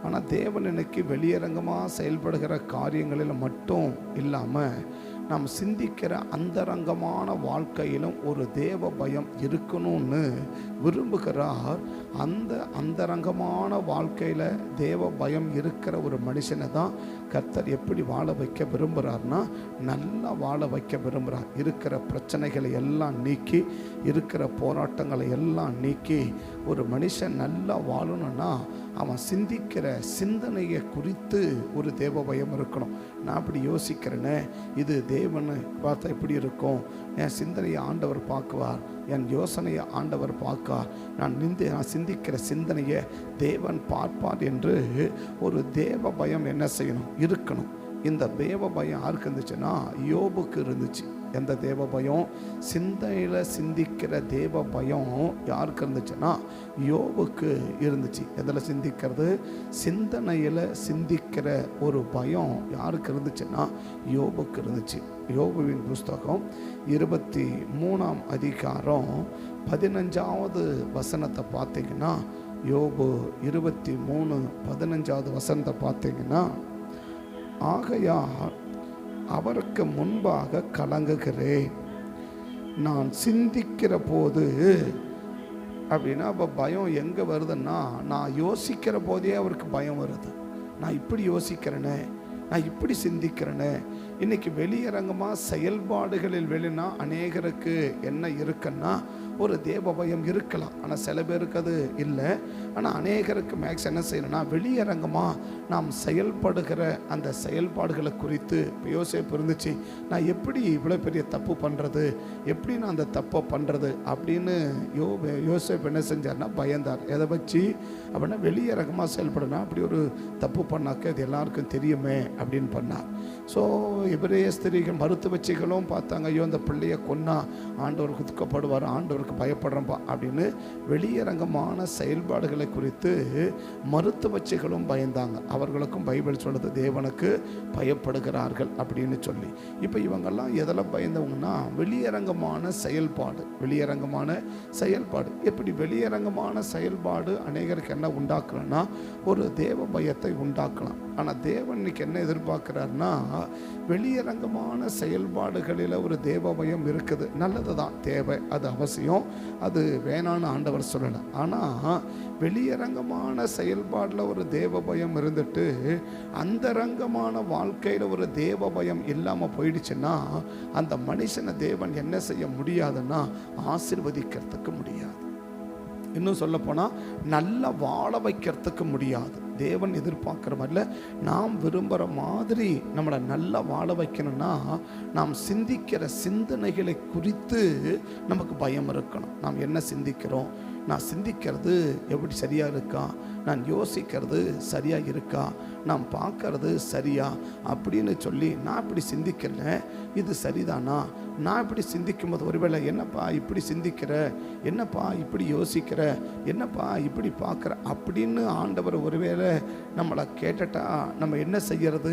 ஆனால் தேவன் இன்னைக்கு வெளியரங்கமாக செயல்படுகிற காரியங்களில் மட்டும் இல்லாமல் நாம் சிந்திக்கிற அந்தரங்கமான வாழ்க்கையிலும் ஒரு தேவ பயம் இருக்கணும்னு விரும்புகிறார். அந்த அந்தரங்கமான வாழ்க்கையில் தேவ பயம் இருக்கிற ஒரு மனுஷனை தான் கர்த்தர் எப்படி வாழ வைக்க விரும்புகிறார்னா நல்லா வாழ வைக்க விரும்புகிறார். இருக்கிற பிரச்சனைகளை எல்லாம் நீக்கி, இருக்கிற போராட்டங்களை எல்லாம் நீக்கி ஒரு மனுஷன் நல்லா வாழணும்னா அவன் சிந்திக்கிற சிந்தனையை குறித்து ஒரு தேவ பயம் இருக்கணும். நான் அப்படி யோசிக்கிறேனே, இது தேவனை பார்த்தா எப்படி இருக்கும், என் சிந்தனையை ஆண்டவர் பார்க்குவார், என் யோசனையை ஆண்டவர் பார்க்கார், நான் சிந்திக்கிற சிந்தனையை தேவன் பார்ப்பார் என்று ஒரு தேவ பயம் என்ன செய்யணும் இருக்கணும். இந்த தேவ பயம் யாருக்கு இருந்துச்சுன்னா யோபுக்கு இருந்துச்சு. எந்த தேவ பயம், சிந்தையில் சிந்திக்கிற தேவ பயம் யாருக்கு இருந்துச்சுன்னா யோபுக்கு இருந்துச்சு. எதில் சிந்திக்கிறது, சிந்தனையில் சிந்திக்கிற ஒரு பயம் யாருக்கு இருந்துச்சுன்னா யோபுக்கு இருந்துச்சு. யோபுவின் புஸ்தகம் 23ஆம் அதிகாரம் 15வது வசனத்தை பார்த்தீங்கன்னா, யோபு 23:15 வசனத்தை பார்த்தீங்கன்னா, ஆகையால் அவருக்கு முன்பாக கலங்குகிறேன், நான் சிந்திக்கிற போது அப்படின்னா. அப்போ பயம் எங்கே வருதுன்னா, நான் யோசிக்கிற போதே அவருக்கு பயம் வருது. நான் இப்படி யோசிக்கிறேனே, நான் இப்படி சிந்திக்கிறேனே. இன்றைக்கி வெளியரங்கமாக செயல்பாடுகளில் வெளினா அநேகருக்கு என்ன இருக்குன்னா ஒரு தேவ பயம் இருக்கலாம். ஆனால் சில பேருக்கு அது இல்லை. ஆனால் அநேகருக்கு மேக்ஸ் என்ன செய்யணும்னா வெளியரங்கமாக நாம் செயல்படுகிற அந்த செயல்பாடுகளை குறித்து இப்போ யோசிப்பு இருந்துச்சு, நான் எப்படி இவ்வளோ பெரிய தப்பு பண்ணுறது, எப்படி நான் அந்த தப்பை பண்ணுறது அப்படின்னு யோசிப்பு என்ன செஞ்சார்னா பயந்தார். எதை வச்சு அப்படின்னா வெளியரங்கமாக செயல்படுனா அப்படி ஒரு தப்பு பண்ணாக்க அது எல்லாருக்கும் தெரியுமே அப்படின்னு பண்ணார். ஸோ எபிரேய ஸ்திரீகள் மருத்துவச்சிகளும் பார்த்தாங்க, ஐயோ இந்த பிள்ளையை கொன்னா ஆண்டவருக்கு துக்கப்படுவார், ஆண்டவருக்கு பயப்படுறப்பா அப்படின்னு வெளியரங்கமான செயல்பாடுகளை குறித்து மருத்துவச்சிகளும் பயந்தாங்க. அவர்களுக்கும் பைபிள் சொல்லுது தேவனுக்கு பயப்படுகிறார்கள் அப்படின்னு சொல்லி. இப்போ இவங்கெல்லாம் எதில் பயந்தவங்கன்னா வெளியரங்கமான செயல்பாடு. வெளியரங்கமான செயல்பாடு எப்படி வெளியரங்கமான செயல்பாடு அநேகருக்கு என்ன உண்டாக்கலன்னா ஒரு தேவ பயத்தை உண்டாக்கலாம். ஆனால் தேவன் இன்னைக்கு என்ன எதிர்பார்க்கிறார்னா வெளியரங்கமான செயல்பாடுகளில் ஒரு தேவ பயம் இருக்குது, நல்லது தான், தேவை, அது அவசியம். செய்யணும், அது வேணான்னு ஆண்டவர் சொல்லலை. ஆனால் வெளியரங்கமான செயல்பாடில் ஒரு தேவ பயம் இருந்துட்டு அந்தரங்கமான வாழ்க்கையில் ஒரு தேவ பயம் இல்லாமல் போயிடுச்சுன்னா அந்த மனுஷனை தேவன் என்ன செய்ய முடியாதுன்னா ஆசீர்வதிக்கிறதுக்கு முடியாது. இன்னும் சொல்லப்போனால் நல்லா வாழ வைக்கிறதுக்கு முடியாது. தேவன் எதிர்பார்க்குற மாதிரில நாம் விரும்புகிற மாதிரி நம்மளை நல்லா வாழ வைக்கணும்னா நாம் சிந்திக்கிற சிந்தனைகளை குறித்து நமக்கு பயம் இருக்கணும். நாம் என்ன சிந்திக்கிறோம், நான் சிந்திக்கிறது எப்படி சரியாக இருக்கா, நான் யோசிக்கிறது சரியாக இருக்கா, நான் பார்க்கறது சரியா அப்படின்னு சொல்லி நான் இப்படி சிந்திக்கிறேன், இது சரிதானா, நான் இப்படி சிந்திக்கும் போது ஒருவேளை என்னப்பா இப்படி சிந்திக்கிற, என்னப்பா இப்படி யோசிக்கிற, என்னப்பா இப்படி பார்க்குற அப்படின்னு ஆண்டவர் ஒருவேளை நம்மளை கேட்டுட்டா நம்ம என்ன செய்யறது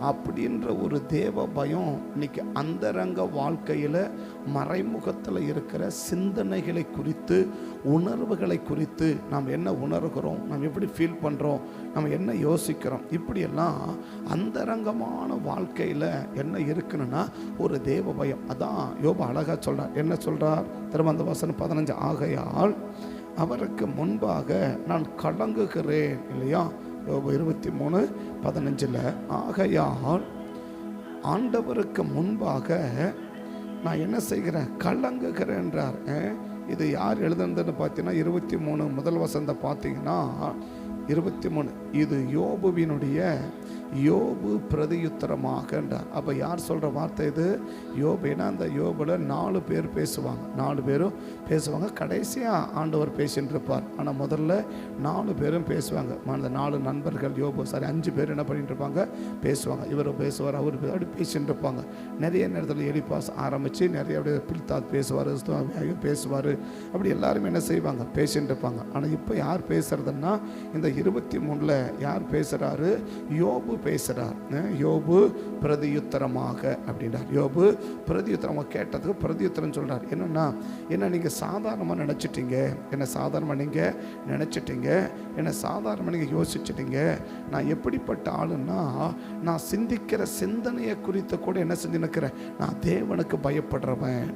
அப்படின்ற ஒரு தேவ பயம் இன்னைக்கு அந்தரங்க வாழ்க்கையில் மறைமுகத்தில் இருக்கிற சிந்தனைகளை குறித்து, உணர்வுகளை குறித்து நாம் என்ன உணர்கிறோம், நாம் எப்படி ஃபீல் பண்ணுறோம், நம்ம என்ன யோசிக்கிறோம், இப்படியெல்லாம் அந்தரங்கமான வாழ்க்கையில் என்ன இருக்குன்னா ஒரு தேவ பயம். அதான் யோபு அழகாக சொல்கிறார். என்ன சொல்கிறார் திரும்ப அந்த வசனம் 15, ஆகையால் அவருக்கு முன்பாக நான் கலங்குகிறேன். இல்லையா, யோபு 23:15. ஆகையால் ஆண்டவருக்கு முன்பாக நான் என்ன செய்கிறேன், கலங்குகிறேன்றார். இது யார் எழுதுனதுன்னு பார்த்தீங்கன்னா 23 முதல் வசனத்தை பார்த்தீங்கன்னா 23 இது யோபுவினுடைய யோபு பிரதியுத்தரமாகன்றார். அப்போ யார் சொல்கிற வார்த்தை இது? யோபு. ஏன்னா அந்த யோபுல 4 பேர் பேசுவாங்க, 4 பேரும் பேசுவாங்க. கடைசியாக ஆண்டவர் பேசின்னு இருப்பார். ஆனால் முதல்ல 4 பேரும் பேசுவாங்க. அந்த 4 நண்பர்கள் யோபு 5 பேர் என்ன பண்ணிட்டு இருப்பாங்க, பேசுவாங்க. இவர் பேசுவார், அவர் அப்படி பேசிட்டு இருப்பாங்க. நிறைய நேரத்தில் எலிப்பாஸ் ஆரம்பித்து நிறைய அப்படியே பில்தாத் பேசுவார், பேசுவார், அப்படி எல்லாருமே என்ன செய்வாங்க, பேசிட்டு இருப்பாங்க. ஆனால் இப்போ யார் பேசுறதுன்னா இந்த 23 யார் பேசுகிறாரு, யோபு பேசுகிறார். யோபு பிரதியுத்தரமாக அப்படின்றார். யோபு பிரதியுத்தரமாக கேட்டதுக்கு பிரதியுத்தரம் சொல்கிறார். என்னன்னா, என்ன நீங்கள் சாதாரணமாக நினச்சிட்டீங்க, என்ன சாதாரணமாக நீங்கள் நினச்சிட்டீங்க, என்ன சாதாரணமாக நீங்கள் யோசிச்சிட்டீங்க. நான் எப்படிப்பட்ட ஆளுன்னா, நான் சிந்திக்கிற சிந்தனையை குறித்து கூட என்ன செஞ்சு நிற்கிறேன், நான் தேவனுக்கு பயப்படுறவன்,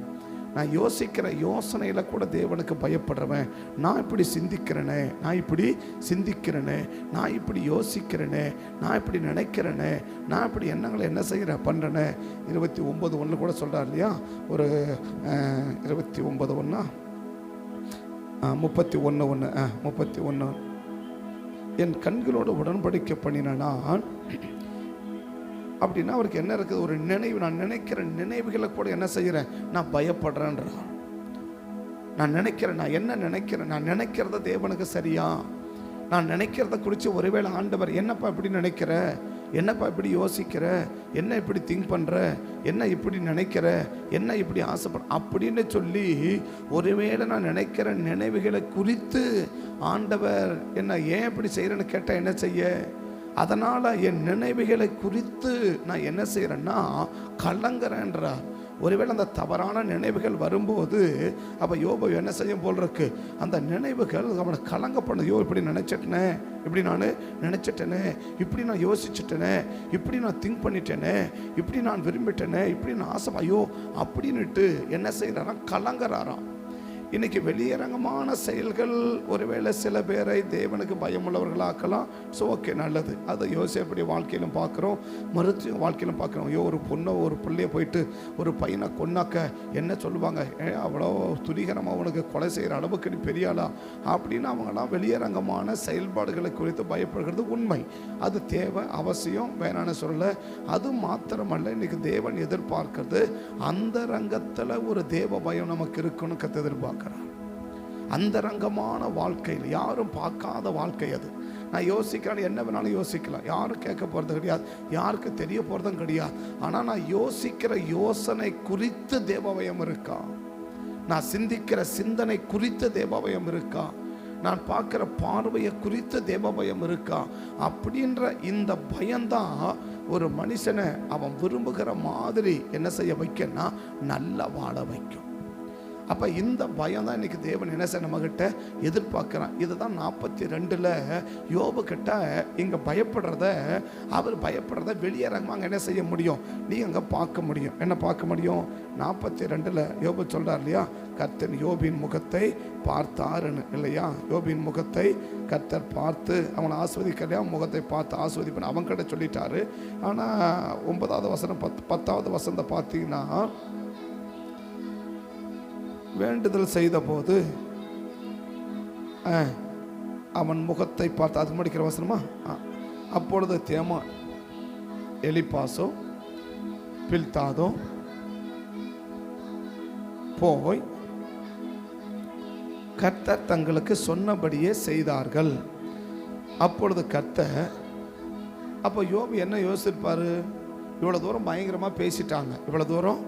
நான் யோசிக்கிற யோசனையில் கூட தேவனுக்கு பயப்படுறவன். நான் இப்படி சிந்திக்கிறேனே, நான் இப்படி சிந்திக்கிறேனே, நான் இப்படி யோசிக்கிறேனே, நான் இப்படி நினைக்கிறேனே, நான் இப்படி எண்ணங்களை என்ன செய்கிறேன் பண்ணுறேனே. 29:1 கூட சொல்கிறார் இல்லையா, ஒரு 29:1 31 என் கண்களோடு உடன்படிக்கை பண்ணின நான் அப்படின்னா அவருக்கு என்ன இருக்குது, ஒரு நினைவு, நான் நினைக்கிற நினைவுகளை கூட என்ன செய்கிறேன், நான் பயப்படுறேன்றான். நான் நினைக்கிறேன், நான் என்ன நினைக்கிறேன், நான் நினைக்கிறத தேவனுக்கு சரியா, நான் நினைக்கிறத குறித்து ஒருவேளை ஆண்டவர் என்னப்பா இப்படி நினைக்கிற, என்னப்பா இப்படி யோசிக்கிற, என்ன இப்படி திங்க் பண்ணுற, என்ன இப்படி நினைக்கிற, என்ன இப்படி ஆசைப்படுற அப்படின்னு சொல்லி ஒருவேளை நான் நினைக்கிற நினைவுகளை குறித்து ஆண்டவர் என்ன ஏன் இப்படி செய்கிறேன்னு கேட்டால் என்ன செய்ய, அதனால் என் நினைவுகளை குறித்து நான் என்ன செய்கிறேன்னா கலங்குறேன்றார். ஒருவேளை அந்த தவறான நினைவுகள் வரும்போது அப்போ யோபு என்ன செய்யும் போல் இருக்கு, அந்த நினைவுகள் அவனை கலங்க பண்ண. இப்படி நினச்சிட்டேனே, இப்படி நான் நினச்சிட்டேனே, இப்படி நான் யோசிச்சுட்டேனே, இப்படி நான் திங்க் பண்ணிட்டேனே, இப்படி நான் விரும்பிட்டேனே, இப்படி நான் ஆசை, ஐயோ அப்படின்னுட்டு என்ன செய்கிறாராம், கலங்குறாராம். இன்னைக்கு வெளியரங்கமான செயல்கள் ஒருவேளை சில பேரை தேவனுக்கு பயமுள்ளவர்களாக்கலாம். ஸோ ஓகே, நல்லது. அதை யோசிப்படி வாழ்க்கையிலும் பார்க்குறோம், மருத்துவ வாழ்க்கையிலும் பார்க்குறோம். ஐயோ ஒரு பொண்ணை ஒரு பிள்ளையை போயிட்டு ஒரு பையனை கொன்னாக்க என்ன சொல்லுவாங்க, அவ்வளோ துணிகரமாக அவனுக்கு கொலை செய்கிற அளவுக்கு நீ பெரியாளா அப்படின்னு அவங்களாம் வெளியரங்கமான செயல்பாடுகளை குறித்து பயப்படுகிறது உண்மை. அது தேவை, அவசியம், வேணான்னு சொல்லலை. அது மாத்திரமல்ல, இன்னைக்கு தேவன் எதிர்பார்க்கிறது அந்த ரங்கத்தில் ஒரு தேவ பயம் நமக்கு இருக்குன்னு கற்று எதிர்பார்க்க. அந்தரங்கமான வாழ்க்கையில் யாரும் பார்க்காத வாழ்க்கை அது. நான் யோசிக்கிறேன், என்ன வேணாலும் யோசிக்கலாம், யாரும் கேட்க போகிறது கிடையாது, யாருக்கு தெரிய போகிறதும் கிடையாது. ஆனால் நான் யோசிக்கிற யோசனை குறித்து தேவபயம் இருக்கா, நான் சிந்திக்கிற சிந்தனை குறித்து தேவபயம் இருக்கா, நான் பார்க்குற பார்வையை குறித்து தேவபயம் இருக்கா அப்படின்ற இந்த பயம்தான் ஒரு மனுஷனை அவன் விரும்புகிற மாதிரி என்ன செய்ய வைக்கன்னா நல்லா வாழ வைக்கும். அப்போ இந்த பயம் தான் இன்னைக்கு தேவன் என்ன செய்ய நம்மகிட்ட எதிர்பார்க்குறான். இதுதான் 42 யோபு கிட்ட இங்கே பயப்படுறத, அவர் பயப்படுறத வெளியேறமாக என்ன செய்ய முடியும், நீ அங்கே பார்க்க முடியும். என்ன பார்க்க முடியும்? 42 யோபு சொல்கிறார் இல்லையா, கர்த்தர் யோபின் முகத்தை பார்த்தாருன்னு இல்லையா. யோபின் முகத்தை கர்த்தர் பார்த்து அவனை ஆஸ்வதிக்கலையா, முகத்தை பார்த்து ஆஸ்வதிப்பேன் அவன் கிட்ட சொல்லிட்டாரு. ஆனால் 9வது வசனம் 10வது வசனத்தை பார்த்தீங்கன்னா, வேண்டுதல் செய்த போது அவன் முகத்தை பார்த்து, அது முடிக்கிற வசனமா, அப்பொழுது தேமான் எலிப்பாசும் பில்தாதும் போய் கர்த்தர் தங்களுக்கு சொன்னபடியே செய்தார்கள். அப்பொழுது கர்த்தர், அப்போ யோபு என்ன யோசிப்பாரு, இவ்வளோ தூரம் பயங்கரமாக பேசிட்டாங்க, இவ்வளோ தூரம்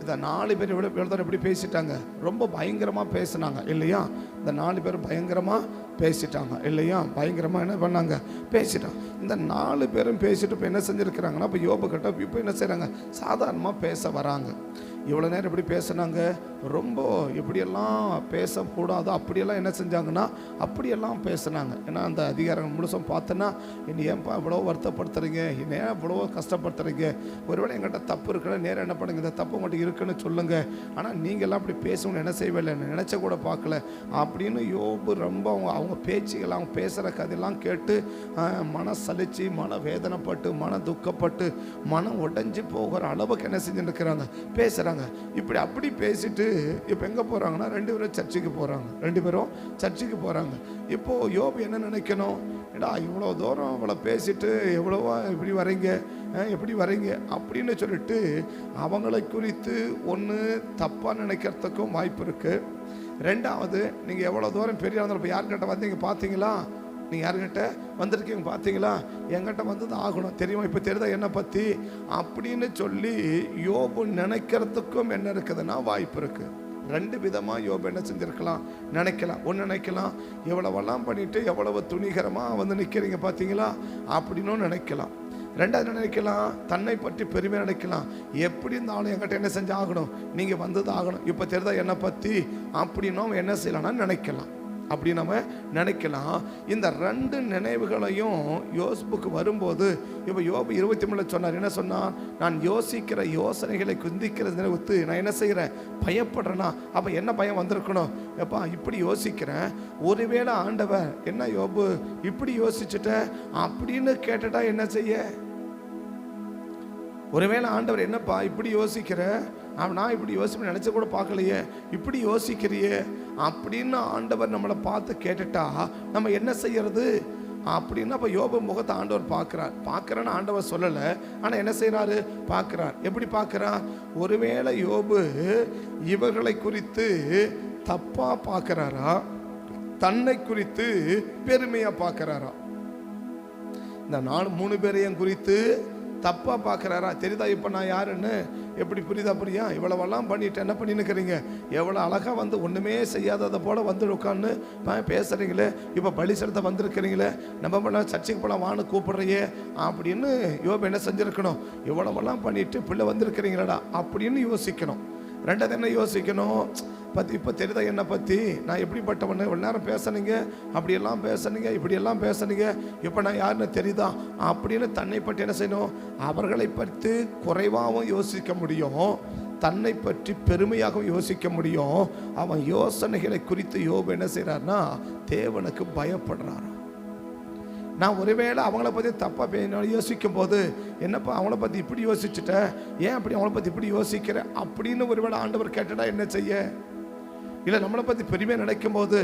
இந்த 4 பேர் இவ்வளோ தூரம் எப்படி பேசிட்டாங்க, ரொம்ப பயங்கரமாக பேசினாங்க இல்லையா. இந்த 4 பேர் பயங்கரமாக பேசிட்டாங்க இல்லையா, பயங்கரமாக என்ன பண்ணாங்க, பேசிட்டாங்க. இந்த 4 பேரும் பேசிட்டு இப்போ என்ன செஞ்சுருக்கிறாங்கன்னா, இப்போ யோபு கிட்ட இப்போ என்ன செய்கிறாங்க, சாதாரணமாக பேச வராங்க. இவ்வளோ நேரம் எப்படி பேசுனாங்க, ரொம்ப எப்படியெல்லாம் பேசக்கூடாதோ அப்படியெல்லாம் என்ன செஞ்சாங்கன்னா அப்படியெல்லாம் பேசுனாங்க. ஏன்னா அந்த அதிகாரங்கள் முழுசும் பார்த்தோன்னா, என்னை ஏன்ப்பா இவ்வளோ வருத்தப்படுத்துறீங்க, என்னை ஏன் இவ்வளோ கஷ்டப்படுத்துறீங்க, ஒருவேளை எங்கிட்ட தப்பு இருக்குன்னா நேரம் என்ன பண்ணுங்க, இந்த தப்பு உங்கள்கிட்ட இருக்குன்னு சொல்லுங்கள், ஆனால் நீங்கள்லாம் அப்படி பேசணும்னு என்ன செய்வே இல்லை, நினச்ச கூட பார்க்கல அப்படின்னு யோபு ரொம்ப அவங்க பேச்சுகள், அவங்க பேசுகிற கதையெல்லாம் கேட்டு மன சலிச்சு, மன வேதனைப்பட்டு, மன துக்கப்பட்டு, மனம் உடைஞ்சி போகிற அளவுக்கு என்ன செஞ்சுட்டு இருக்கிறாங்க, பேசுகிறாங்க. இப்படி அப்படி பேசிட்டு இப்போ எங்கே போகிறாங்கன்னா, 2 பேரும் சர்ச்சுக்கு போகிறாங்க. 2 பேரும் சர்ச்சுக்கு போகிறாங்க. இப்போது யோபு என்ன நினைக்கணும், ஏடா இவ்வளோ தூரம் இவ்வளோ பேசிட்டு எவ்வளோவா எப்படி வரீங்க, எப்படி வரீங்க அப்படின்னு சொல்லிட்டு அவங்களை குறித்து ஒன்று தப்பாக நினைக்கிறதுக்கும் வாய்ப்பு இருக்குது. 2வது, நீங்கள் எவ்வளோ தூரம் பெரிய இப்போ யார்கிட்ட வந்தீங்க பார்த்தீங்களா, நீங்கள் யாருக்கிட்ட வந்திருக்கீங்க பார்த்தீங்களா, என்கிட்ட வந்தது ஆகணும் தெரியுமா, இப்போ தெரியுதா என்னை பற்றி அப்படின்னு சொல்லி யோபு நினைக்கிறதுக்கும் என்ன இருக்குதுன்னா வாய்ப்பு இருக்குது. 2 விதமாக யோபு என்ன செஞ்சுருக்கலாம், நினைக்கலாம். ஒன்று நினைக்கலாம், எவ்வளவெல்லாம் பண்ணிவிட்டு எவ்வளவு துணிகரமாக வந்து நிற்கிறீங்க பார்த்தீங்களா அப்படின்னு நினைக்கலாம். 2வது நினைக்கலாம், தன்னை பற்றி பெருமை நினைக்கலாம், எப்படி இருந்தாலும் என்கிட்ட என்ன செஞ்சு ஆகணும், நீங்கள் வந்தது ஆகணும், இப்போ தெரியுதா என்னை பற்றி அப்படின்னும் என்ன செய்யலாம்னா நினைக்கலாம். அப்படி நம்ம நினைக்கலாம். இந்த 2 நினைவுகளையும் யோசிப்புக்கு வரும்போது இப்போ யோபு 23 சொன்னார். என்ன சொன்னார், நான் யோசிக்கிற யோசனைகளை குந்திக்கிற நினைவுத்து நான் என்ன செய்கிறேன், பயப்படுறேன்னா. அப்போ என்ன பயம் வந்திருக்கணும், எப்பா இப்படி யோசிக்கிறேன், ஒருவேளை ஆண்டவர் என்ன யோபு இப்படி யோசிச்சுட்ட அப்படின்னு கேட்டுட்டா என்ன செய்ய, ஒருவேளை ஆண்டவர் என்னப்பா இப்படி யோசிக்கிற, நான் இப்படி யோசிப்பேன் நினச்ச கூட பார்க்கலையே, இப்படி யோசிக்கிறியே அப்படின்னு ஆண்டவர் நம்மளை பார்த்து கேட்டுட்டா நம்ம என்ன செய்யறது அப்படின்னா, அப்போ யோபு முகத்தை ஆண்டவர் பார்க்குறேன்னு ஆண்டவர் சொல்லலை, ஆனால் என்ன செய்கிறாரு, பார்க்குறார். எப்படி பார்க்குறார், ஒருவேளை யோபு இவர்களை குறித்து தப்பாக பார்க்குறாரா, தன்னை குறித்து பெருமையாக பார்க்குறாரா, இந்த 3 பேரையும் குறித்து தப்பாக பார்க்குறாரா, தெரியுதா இப்போ நான் யாருன்னு, எப்படி புரியுதா, புரியா, இவ்வளவெல்லாம் பண்ணிட்டு என்ன பண்ணின்னுக்கிறீங்க, எவ்வளோ அழகாக வந்து ஒன்றுமே செய்யாததை போல் வந்து உட்காந்து பேசுகிறீங்களே, இப்போ பலி செலுத்த வந்திருக்கிறீங்களே, நம்ம பண்ண சர்ச்சைக்கு போகலாம் வான்னு கூப்பிட்றையே அப்படின்னு யோபு என்ன செஞ்சுருக்கணும், இவ்வளவெல்லாம் பண்ணிட்டு பிள்ளை வந்திருக்கிறீங்களடா அப்படின்னு யோசிக்கணும். 2வது என்ன யோசிக்கணும், இப்போ தெரியுதா என்னை பற்றி, நான் எப்படிப்பட்டவன்னு, இவ்வளோ நேரம் பேசுனீங்க, அப்படியெல்லாம் பேசுனீங்க, இப்படியெல்லாம் பேசுனீங்க, இப்போ நான் யாருன்னு தெரியுதா அப்படின்னு தன்னை பற்றி என்ன செய்யணும், அவர்களை பற்றி குறைவாகவும் யோசிக்க முடியும், தன்னை பற்றி பெருமையாகவும் யோசிக்க முடியும். அவன் யோசனைகளை குறித்து யோபு என்ன செய்கிறார்னா தேவனுக்கு பயப்படுறார். நான் ஒருவேளை அவங்கள பற்றி தப்பாக யோசிக்கும் போது, என்னப்பா அவங்கள பற்றி இப்படி யோசிச்சுட்டேன், ஏன் அப்படி அவங்கள பற்றி இப்படி யோசிக்கிறேன் அப்படின்னு ஒருவேளை ஆண்டவர் கேட்டடா என்ன செய்ய, இல்லை நம்மளை பற்றி பெருமையாக நினைக்கும் போது,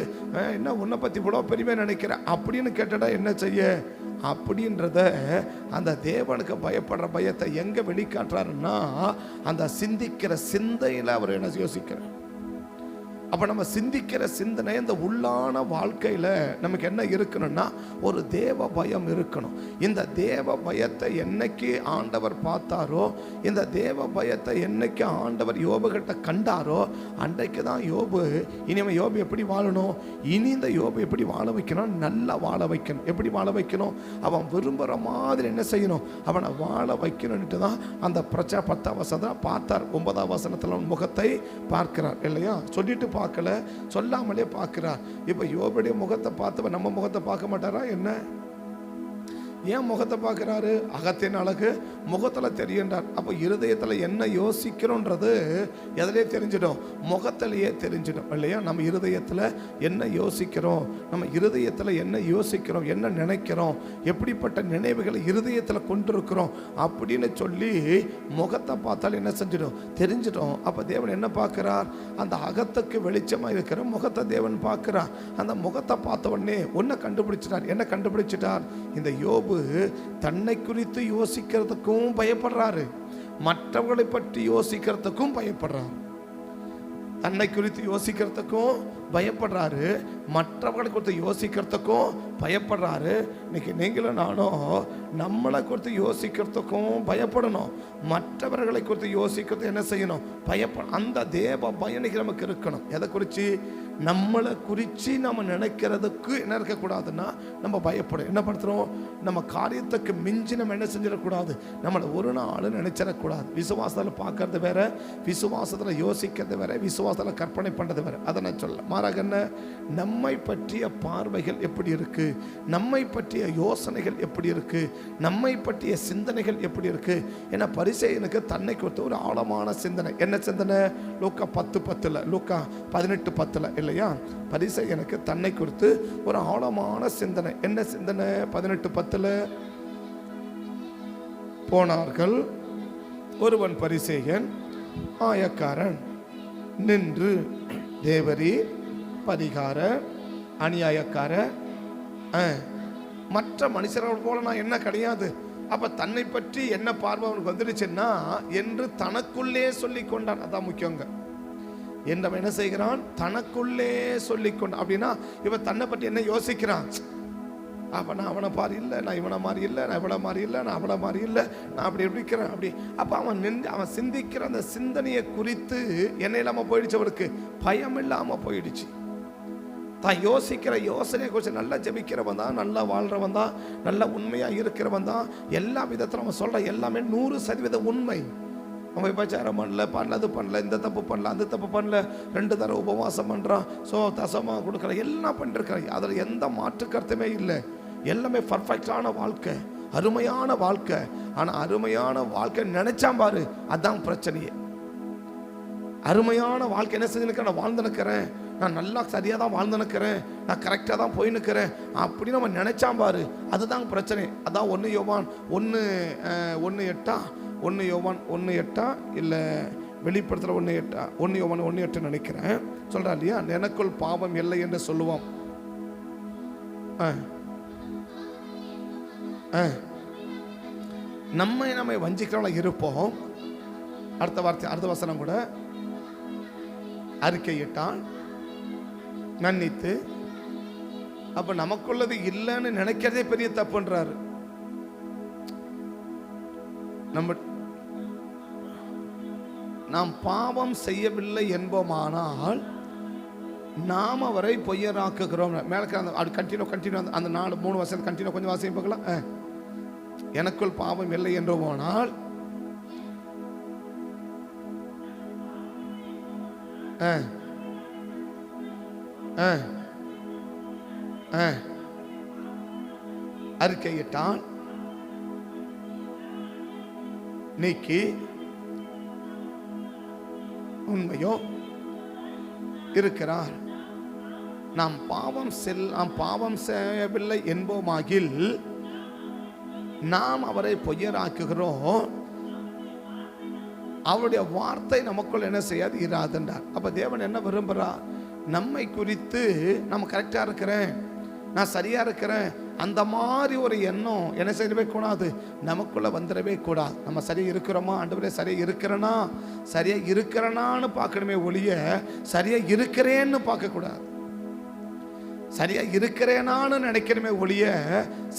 என்ன உன்னை பற்றி இவ்வளோ பெருமையாக நினைக்கிறேன் அப்படின்னு கேட்டடா என்ன செய்ய அப்படின்றத அந்த தேவனுக்கு பயப்படுற பயத்தை எங்கே வெளிக்காட்டுறாருன்னா, அந்த சிந்திக்கிற சிந்தையில் அவர் என்ன யோசிக்கிறார். அப்போ நம்ம சிந்திக்கிற சிந்தனை இந்த உள்ளான வாழ்க்கையில் நமக்கு என்ன இருக்கணும்னா ஒரு தேவ பயம் இருக்கணும். இந்த தேவ பயத்தை என்னைக்கு ஆண்டவர் பார்த்தாரோ, இந்த தேவ பயத்தை என்னைக்கு ஆண்டவர் யோபுகிட்ட கண்டாரோ, அன்றைக்கு தான் யோபு இனிமேல் யோபு எப்படி வாழணும், இனி இந்த யோபு எப்படி வாழ வைக்கணும், நல்லா வாழ வைக்கணும். எப்படி வாழ வைக்கணும், அவன் விரும்புகிற மாதிரி என்ன செய்யணும், அவனை வாழ வைக்கணும்ட்டு தான் அந்த பிரச்சனை 10ஆம் வசனம் பார்த்தார். 9ஆம் வசனத்தில் முகத்தை பார்க்கிறார் இல்லையா, சொல்லிட்டு பார்க்கல, சொல்லாமலே பார்க்கிறார். இப்போ யோபுடைய முகத்தை பார்த்து நம்ம முகத்தை பார்க்க மாட்டாரா என்ன? ஏன் முகத்தை பார்க்குறாரு? அகத்தின் அழகு முகத்தில் தெரியுன்றார். அப்போ இருதயத்தில் என்ன யோசிக்கிறோன்றது எதிலே தெரிஞ்சிடும், முகத்திலேயே தெரிஞ்சிடும் இல்லையா. நம்ம இருதயத்தில் என்ன யோசிக்கிறோம், நம்ம இருதயத்தில் என்ன யோசிக்கிறோம், என்ன நினைக்கிறோம், எப்படிப்பட்ட நினைவுகளை இருதயத்தில் கொண்டிருக்கிறோம் அப்படின்னு சொல்லி முகத்தை பார்த்தால் என்ன செஞ்சிடும், தெரிஞ்சிடும். அப்போ தேவன் என்ன பார்க்குறார், அந்த அகத்துக்கு வெளிச்சமாக இருக்கிற முகத்தை தேவன் பார்க்குறார். அந்த முகத்தை பார்த்த உடனே ஒன்றை கண்டுபிடிச்சிட்டார். என்ன கண்டுபிடிச்சிட்டார், இந்த யோபு தன்னை குறித்து யோசிக்கிறதுக்கும் பயப்படுறாரு, மற்றவர்களை பற்றி யோசிக்கிறதுக்கும் பயப்படுறாரு. தன்னை குறித்து யோசிக்கிறதுக்கும் பயப்படுறாரு, மற்றவர்களை குறித்து யோசிக்கிறதுக்கும் பயப்படுறாரு. இன்னைக்கு நீங்களும் நானும் நம்மளை குறித்து யோசிக்கிறதுக்கும் பயப்படணும், மற்றவர்களை குறித்து யோசிக்கிறது என்ன செய்யணும், அந்த தேவ பயம் நமக்கு இருக்கணும். எதை குறித்து, நம்மளை குறித்து நம்ம நினைக்கிறதுக்கு என்ன இருக்கக்கூடாதுன்னா நம்ம பயப்படும். என்ன படுத்துகிறோம், நம்ம காரியத்துக்கு மிஞ்சி நம்ம என்ன செஞ்சிடக்கூடாது, நம்மளை ஒரு நாள் நினைச்சிடக்கூடாது. விசுவாசத்தில் பார்க்கறது வேற, விசுவாசத்தில் யோசிக்கிறது வேற, விசுவாசத்தில் கற்பனை பண்ணுறது வேற. அதை நான் சொல்ல மாறாக என்ன, நம்மை பற்றிய பார்வைகள் எப்படி இருக்கு, நம்மை பற்றிய யோசனைகள் எப்படி இருக்கு, நம்மை பற்றிய சிந்தனைகள் எப்படி இருக்கு. ஏன்னா பரிசேயனுக்கு தன்னை குறித்து ஒரு ஆழமான சிந்தனை. என்ன சிந்தனை, லூக்கா 10:10, லூக்கா 18:10 இல்லையா. பரிசேயனுக்கு தன்னை குறித்து ஒரு ஆழமான சிந்தனை. என்ன சிந்தனை, 18:10 போனார்கள். ஒருவன் பரிசேயன் ஆயக்காரன் நின்று தேவரி பரிகார அநியாயக்கார மற்ற மனுஷர்கள் போல நான் என்ன கிடையாது. அப்ப தன்னை பற்றி என்ன பார்வை அவனுக்கு வந்துடுச்சுன்னா என்று தனக்குள்ளே சொல்லிக் கொண்டான். அதான் முக்கியங்க. என்னவன் என்ன செய்கிறான், தனக்குள்ளே சொல்லிக்கொண்டான். அப்படின்னா இவன் தன்னை பற்றி என்ன யோசிக்கிறான், அப்போ நான் அவனை மாதிரி இல்லை, நான் இவனை மாதிரி இல்லை, நான் இவனை மாதிரி இல்லை, நான் அவனை மாதிரி இல்லை, நான் அப்படி இருக்கிறேன் அப்படி. அப்போ அவன் சிந்திக்கிற அந்த சிந்தனையை குறித்து என்ன இல்லாமல் போயிடுச்சு, அவருக்கு பயம் இல்லாமல் போயிடுச்சு. தான் யோசிக்கிற யோசனையை குறித்து நல்லா ஜெபிக்கிறவன் தான், நல்லா வாழ்கிறவன் தான், நல்லா உண்மையாக இருக்கிறவன் தான். எல்லா விதத்தில் அவன் சொல்கிற எல்லாமே 100% உண்மை. அவன் விபச்சாரம் பண்ணல, அது பண்ணல, இந்த தப்பு பண்ணல, அந்த தப்பு பண்ணல, 2 தடவை உபவாசம் பண்ணுறான், தசமாக கொடுக்குற, எல்லாம் பண்ணிருக்கிறான். அதில் எந்த மாற்று கருத்துமே இல்லை. எல்லாமே பர்ஃபெக்டான வாழ்க்கை, அருமையான வாழ்க்கை. ஆனால் அருமையான வாழ்க்கை நினைச்சான் பாரு, அதான் பிரச்சனையே. அருமையான வாழ்க்கை என்ன செஞ்சு நான் வாழ்ந்து நிற்கிறேன், நான் நல்லா சரியாக தான் வாழ்ந்து நிற்கிறேன், நான் கரெக்டாக தான் போய் நிற்கிறேன் அப்படின்னு நம்ம நினைச்சான் பாரு, அதுதான் பிரச்சனை. அதான் 1 யோவான் 1:8 1 யோவான் 1:8 இல்லை வெளிப்படுத்துகிற 1:8 1 யோவான் 1:8 நினைக்கிறேன் சொல்கிறா இல்லையா. எனக்குள் பாவம் இல்லை என்று சொல்லுவோம். நம்மை வஞ்சிக்கிறவங்கள இருப்போம். அடுத்த வசனம் கூட அறிக்கையிட்டான் மன்னித்து. அப்ப நமக்குள்ளது இல்லைன்னு நினைக்கிறதே பெரிய தப்புன்றாரு. நாம் பாவம் செய்யவில்லை என்போமானால் நாம் அவரை பொய்யராக்குகிறோம். மேலே கண்டினியூ அந்த 3 வருஷம் கண்டினியூ கொஞ்சம் வாசியம் பார்க்கலாம். எனக்குள் பாவம் இல்லை என்று போனால் அறிக்கையிட்டான், நீக்கி உண்மையோ இருக்கிறார். நாம் பாவம் செய்யவில்லை என்போமாகில் நாம் அவரை பொய்யராக்குகிறோம், அவருடைய வார்த்தை நமக்குள் என்ன செய்யாது இராதுன்றார். அப்ப தேவன் என்ன விரும்புகிறார், நம்மை குறித்து நம்ம கரெக்டாக இருக்கிறேன், நான் சரியாக இருக்கிறேன் அந்த மாதிரி ஒரு எண்ணம் என்ன செய்யவே கூடாது, நமக்குள்ள வந்துடவே கூடாது. நம்ம சரியா இருக்கிறோமா, ஆண்டவரே சரியா இருக்கிறேனா, சரியா இருக்கிறேனான்னு பார்க்கணுமே ஒழிய சரியா இருக்கிறேன்னு பார்க்கக்கூடாது. சரியா இருக்கிறேனான்னு நினைக்கணுமே ஒழிய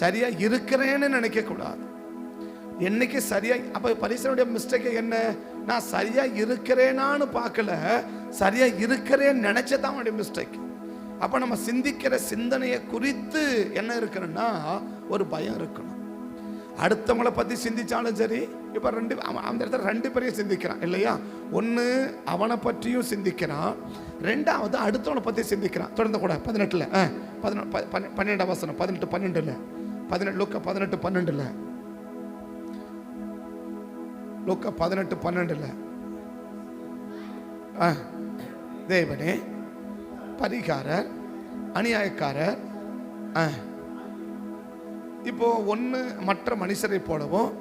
சரியா இருக்கிறேன்னு நினைக்க கூடாது. என்னைக்கு சரியா, அப்ப பரிசனுடைய மிஸ்டேக் என்ன, நான் சரியா இருக்கிறேனான்னு பார்க்கல, சரியா இருக்கிறேன்னு நினைச்சதான் அவனுடைய மிஸ்டேக். அப்ப நம்ம சிந்திக்கிற சிந்தனையை குறித்து என்ன இருக்கணும்னா ஒரு பயம் இருக்கணும். அடுத்தவங்களை பத்தி சிந்திச்சாலும் சரி, இப்ப அந்த இடத்துல ரெண்டு பேரையும் சிந்திக்கிறான் இல்லையா. ஒன்னு அவனை பற்றியும் சிந்திக்கிறான், ரெண்டாவது அடுத்தவனை பத்தி சிந்திக்கிறான். தொடர்ந்து கூட 18ல 12 வசனம் 18:12 லூக்கா 18:12 லூக்கா 18:12 தேவனே பரிகாரர் அநியாயக்காரர், இப்போ ஒன்று மற்ற மனுஷரை போடவும்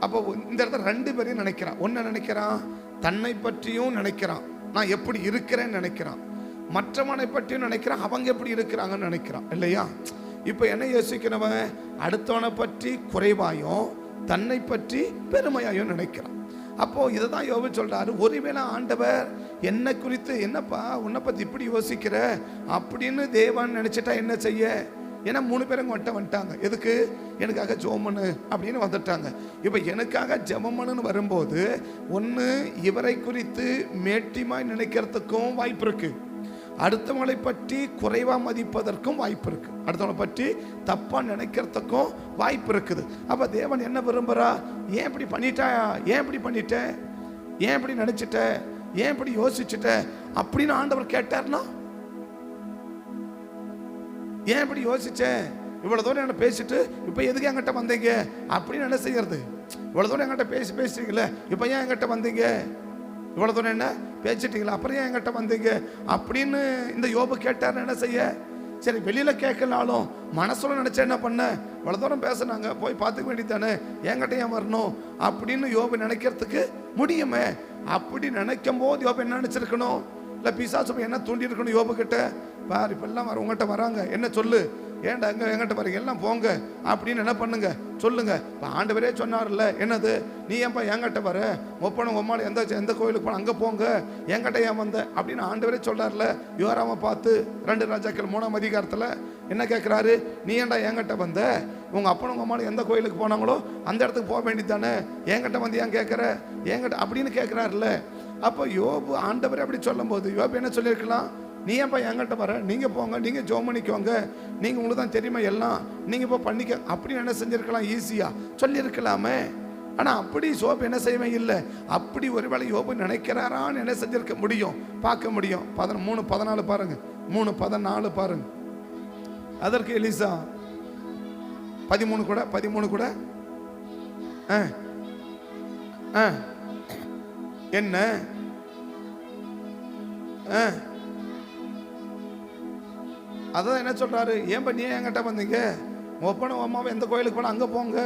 அப்போ இந்த இடத்துல ரெண்டு பேரையும் நினைக்கிறான். ஒன்று நினைக்கிறான் தன்னை பற்றியும் நினைக்கிறான், நான் எப்படி இருக்கிறேன்னு நினைக்கிறான். மற்றவனை பற்றியும் நினைக்கிறான், அவங்க எப்படி இருக்கிறாங்கன்னு நினைக்கிறான் இல்லையா. இப்போ என்ன யோசிக்கிறவன், அடுத்தவனை பற்றி குறைவாயும் தன்னை பற்றி பெருமையாயும் நினைக்கிறான். அப்போ இதை தான் யோபு சொல்றாரு, ஒருவேளை ஆண்டவர் என்னை குறித்து என்னப்பா உன்னை பத்தி இப்படி யோசிக்கிற அப்படின்னு தேவன் நினைச்சிட்டா என்ன செய்ய. ஏன்னா 3 பேரும் வந்துட்டாங்க, எதுக்கு, எனக்காக ஜெபமனு அப்படின்னு வந்துட்டாங்க. இப்போ எனக்காக ஜெபமனுன்னு வரும்போது ஒன்று இவரை குறித்து மேட்டிமாய் நினைக்கிறதுக்கும் வாய்ப்பு இருக்கு, அடுத்தவங்களை பற்றி குறைவா மதிப்பதற்கும் வாய்ப்பு இருக்கு, அடுத்தவங்களை பற்றி தப்பா நினைக்கிறதுக்கும் வாய்ப்பு இருக்குது. அப்ப தேவன் என்ன விரும்புறா, ஏன் இப்படி பண்ணிட்டா, ஏன் இப்படி பண்ணிட்ட, ஏன் இப்படி நினைச்சிட்ட, ஏன் இப்படி யோசிச்சுட்ட அப்படின்னு ஆண்டவர் கேட்டார்னா, ஏன் இப்படி யோசிச்ச, இவ்வளவு தூரம் என்ன பேசிட்டு இப்ப எதுக்கு என்கிட்ட வந்தீங்க அப்படின்னு என்ன செய்யறது. இவ்வளவு தூரம் என்கிட்ட பேசிட்டீங்களே, இப்ப ஏன் என்கிட்ட வந்தீங்க, இவ்வளவு தூரம் என்ன பேசிட்டீங்களா, அப்புறம் ஏன் என்கிட்ட வந்தீங்க அப்படின்னு இந்த யோபு கேட்டார். என்ன செய்ய, சரி வெளியில கேட்கலாலும் மனசுல நினைச்சா என்ன பண்ண, இவ்வளவு தூரம் பேசினாங்க போய் பார்த்துக்க வேண்டியதானே, என்கிட்ட ஏன் வரணும் அப்படின்னு யோபு நினைக்கிறதுக்கு முடியுமே. அப்படி நினைக்கும் போது யோபு என்ன நினைச்சிருக்கணும், இல்லை பிசாசு என்ன தூண்டி இருக்கணும் யோபு கிட்ட, பாரு இப்பெல்லாம் உங்கள்கிட்ட வராங்க என்ன சொல்லு, ஏன்டா எங்க என்கிட்ட வரீங்க, எல்லாம் போங்க அப்படின்னு என்ன பண்ணுங்க சொல்லுங்க. இப்போ ஆண்டவரே சொன்னார்ல, என்னது நீ ஏன்பா என்கிட்ட வர, ஒப்பனும் ஒம்மாள் எந்த கோயிலுக்கு போன அங்கே போங்க, என்கிட்ட ஏன் வந்த அப்படின்னு ஆண்டவரே சொல்றாருல. யோராம பார்த்து 2 ராஜாக்கள் 3ஆம் அதிகாரத்தில் என்ன கேட்குறாரு, நீ ஏன்டா என்கிட்ட வந்த, உங்க அப்பனும் உங்க அம்மாவும் எந்த கோயிலுக்கு போனாங்களோ அந்த இடத்துக்கு போக வேண்டியது தானே, என்கிட்ட வந்து ஏன் கேட்குற, என்கிட்ட அப்படின்னு கேட்குறாருல. அப்போ யோபு ஆண்டவரே அப்படி சொல்லும் போது யோபு என்ன சொல்லியிருக்கலாம், நீ ஏன்ப்பா என்கிட்ட வர, நீங்கள் போங்க, நீங்கள் ஜோம் பண்ணிக்கோங்க, நீங்கள் உங்களுக்கு தான் தெரியுமா எல்லாம், நீங்கள் இப்போ பண்ணிக்க அப்படின்னு என்ன செஞ்சுருக்கலாம், ஈஸியாக சொல்லியிருக்கலாமே. ஆனால் அப்படி யோபு என்ன செய்யவே இல்லை. அப்படி ஒருவேளை யோபு நினைக்கிறாரான்னு என்ன செஞ்சிருக்க முடியும், பார்க்க முடியும். 3:14 பாருங்க, 3:14 பாருங்க. அதற்கு எலிசா 13 கூட என்ன அதான் என்ன சொல்றாரு, ஏன் பண்ணி என்கிட்ட வந்தீங்க, ஒப்பனும் அம்மாவை எந்த கோயிலுக்கு போனா அங்கே போங்க,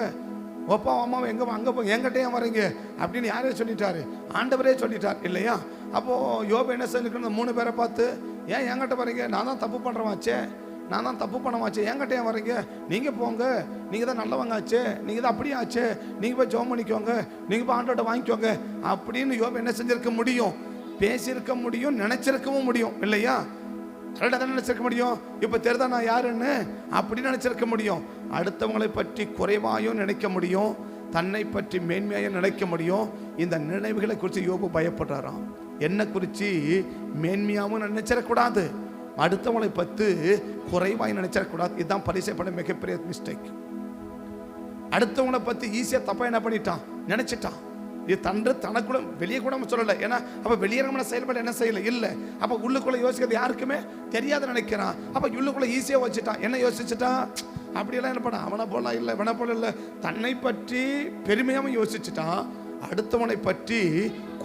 ஒப்பா அம்மாவை எங்கே அங்கே போங்க, என்கிட்ட ஏன் வரீங்க அப்படின்னு யாரே சொல்லிட்டாரு, ஆண்டவரே சொல்லிட்டார் இல்லையா. அப்போது யோபு என்ன செஞ்சுக்கணும், 3 பேரை பார்த்து ஏன் என்கிட்ட வரீங்க, நான் தான் தப்பு பண்ணுறவாச்சே, நான் தான் தப்பு பண்ணவாச்சே, என்கிட்ட ஏன் வரீங்க, நீங்கள் போங்க, நீங்கள் தான் நல்லவங்க ஆச்சே, நீங்கள் தான் அப்படியே ஆச்சே, நீங்கள் போய் ஜெபம் பண்ணிக்கோங்க, நீங்கள் போய் ஆண்டோட்ட வாங்கிக்கோங்க அப்படின்னு யோபு என்ன செஞ்சிருக்க முடியும், பேசியிருக்க முடியும், நினைச்சிருக்கவும் முடியும் இல்லையா. கரெக்டாக நினைச்சிருக்க முடியும். இப்போ தெரிதா நான் யாருன்னு அப்படி நினைச்சிருக்க முடியும். அடுத்தவங்களை பற்றி குறைவாயும் நினைக்க முடியும், தன்னை பற்றி மேன்மையாயும் நினைக்க முடியும். இந்த நினைவுகளை குறித்து யோபு பயப்படுறாராம். என்ன குறித்து மேன்மையாகவும் நினைச்சிடக்கூடாது, அடுத்தவங்களை பற்றி குறைவாயும் நினைச்சிடக்கூடாது. இதுதான் பரிசைப்பட மிகப்பெரிய மிஸ்டேக். அடுத்தவங்களை பற்றி ஈஸியாக தப்பா என்ன பண்ணிட்டான், நினைச்சிட்டான். இது தனக்குள்ள வெளியே கூட சொல்லலை. ஏன்னா அப்போ வெளியே நம்ம செயல்பட என்ன செய்யலை இல்லை. அப்போ உள்ளுக்குள்ள யோசிக்கிறது யாருக்குமே தெரியாத நினைக்கிறான். அப்போ உள்ளுக்குள்ள ஈஸியாக வச்சுட்டான். என்ன யோசிச்சுட்டான், அப்படியெல்லாம் என்ன பண்ண, அவனை போல இல்லை இவனை போல இல்லை, தன்னை பற்றி பெருமையாகவும் யோசிச்சுட்டான், அடுத்தவனை பற்றி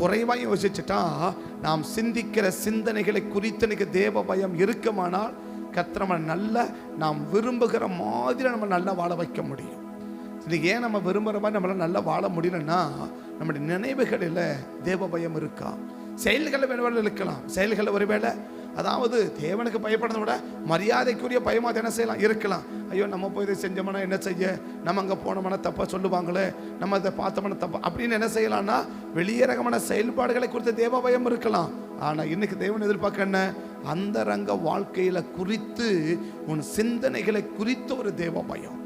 குறைவாக யோசிச்சுட்டான். நாம் சிந்திக்கிற சிந்தனைகளை குறித்து எனக்கு தேவ பயம் இருக்குமானால் கர்த்தர் நல்ல நாம் விரும்புகிற மாதிரி நம்ம நல்லா வாழ வைக்க முடியும். இன்னைக்கு ஏன் நம்ம விரும்புகிற மாதிரி நம்மளால நல்லா வாழ முடியலன்னா நம்முடைய நினைவுகளில் தேவ பயம் இருக்கா. செயல்களை வேறு இருக்கலாம், செயல்களை ஒருவேளை அதாவது தேவனுக்கு பயப்படுறதை விட மரியாதைக்குரிய பயமாக என்ன செய்யலாம் இருக்கலாம். ஐயோ நம்ம போய் இதை செஞ்சோம்னா என்ன செய்ய, நம்ம அங்கே போனோம்னா தப்பாக சொல்லுவாங்களே, நம்ம அதை பார்த்தோம்னா தப்பா அப்படின்னு என்ன செய்யலாம்னா வெளியரங்கமான செயல்பாடுகளை குறித்த தேவ பயம் இருக்கலாம். ஆனால் இன்னைக்கு தேவன் எதிர்பார்க்க என்ன, அந்தரங்க வாழ்க்கையில குறித்து உன் சிந்தனைகளை குறித்த ஒரு தேவ பயம்.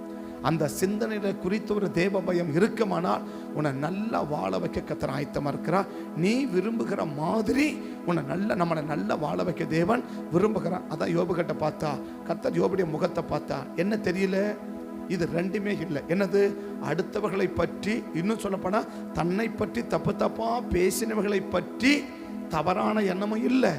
அந்த சிந்தனையில குறித்த ஒரு தேவ பயம் இருக்குமானால் உன்னை நல்லா வாழ வைக்க கர்த்தர் ஆயத்தமா இருக்கிறார். நீ விரும்புகிற மாதிரி உன்னை நம்மளை நல்லா வாழ வைக்க தேவன் விரும்புகிறான். அதான் யோபு கிட்ட பார்த்தா, கர்த்தர் யோபுடைய முகத்தை பார்த்தா என்ன தெரியல, இது ரெண்டுமே இல்லை. என்னது, அடுத்தவர்களை பற்றி, இன்னும் சொல்லப்போனா தன்னை பற்றி தப்பா பேசினவர்களை பற்றி தவறான எண்ணமும் இல்லை.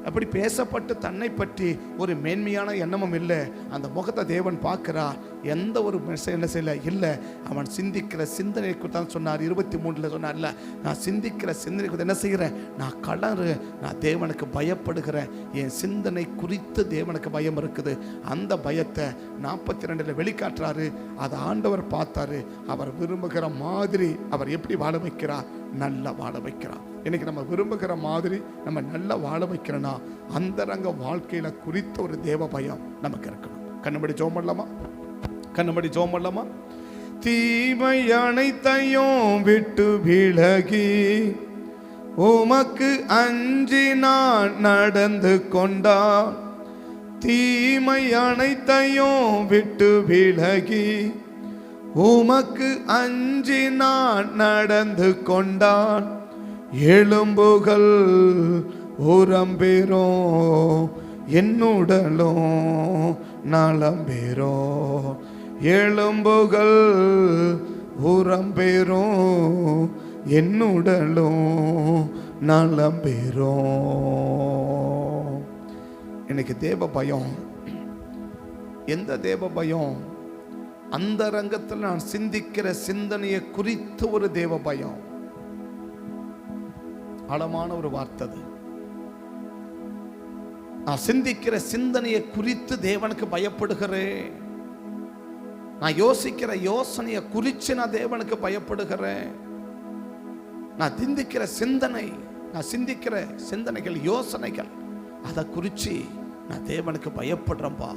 அப்படி பேசப்பட்டு தன்னை பற்றி ஒரு மேன்மையான எண்ணமும் இல்லை. அந்த முகத்தை தேவன் பார்க்கிறார். எந்த ஒரு என்ன செய்யல இல்லை. அவன் சிந்திக்கிற சிந்தனை தான் சொன்னார். 23 சொன்னார்ல, நான் சிந்திக்கிற சிந்தனை என்ன செய்கிறேன், நான் கலரு, நான் தேவனுக்கு பயப்படுகிறேன். என் சிந்தனை குறித்து தேவனுக்கு பயம் இருக்குது. அந்த பயத்தை 42 வெளிக்காட்டுறாரு. அதை ஆண்டவர் பார்த்தாரு. அவர் விரும்புகிற மாதிரி அவர் எப்படி வாழ வைக்கிறார், நல்லா வாழ வைக்கிறார். இன்னைக்கு நம்ம விரும்புகிற மாதிரி நம்ம நல்லா வாழ வைக்கிறோன்னா அந்தரங்க வாழ்க்கையில குறித்த ஒரு தேவ பயம் நமக்கு இருக்கணும். கண்ணுபடி ஜெபம் பண்ணலாமா? கண்ணுபடி ஜெபம் பண்ணலாமா? தீமை அனைத்தையும் விட்டு விலகி உமக்கு அஞ்சி நான் நடந்து கொண்டான். தீமை அனைத்தையும் விட்டு விலகி உமக்கு அஞ்சி நான் நடந்து கொண்டான். எலும்புகள் உரம்பெறும் என்னுடலும் நலம்பெறும். எலும்புகள் உரம்பெறும் என்னுடலும் நலம்பெறும். இன்னைக்கு தேவ பயம், எந்த தேவ பயம், அந்த ரங்கத்தில் நான் சிந்திக்கிற சிந்தனையை குறித்து ஒரு தேவ பயம். ஆழமான ஒரு வார்த்தை. நான் சிந்திக்கிற சிந்தனையை குறித்து தேவனுக்கு பயப்படுகிறேன். நான் யோசிக்கிற யோசனையை குறித்து நான் தேவனுக்கு பயப்படுகிறேன். நான் சிந்திக்கிற சிந்தனை, நான் சிந்திக்கிற சிந்தனைகள், யோசனைகள், அதை குறித்து நான் தேவனுக்கு பயப்படுறேன்பா.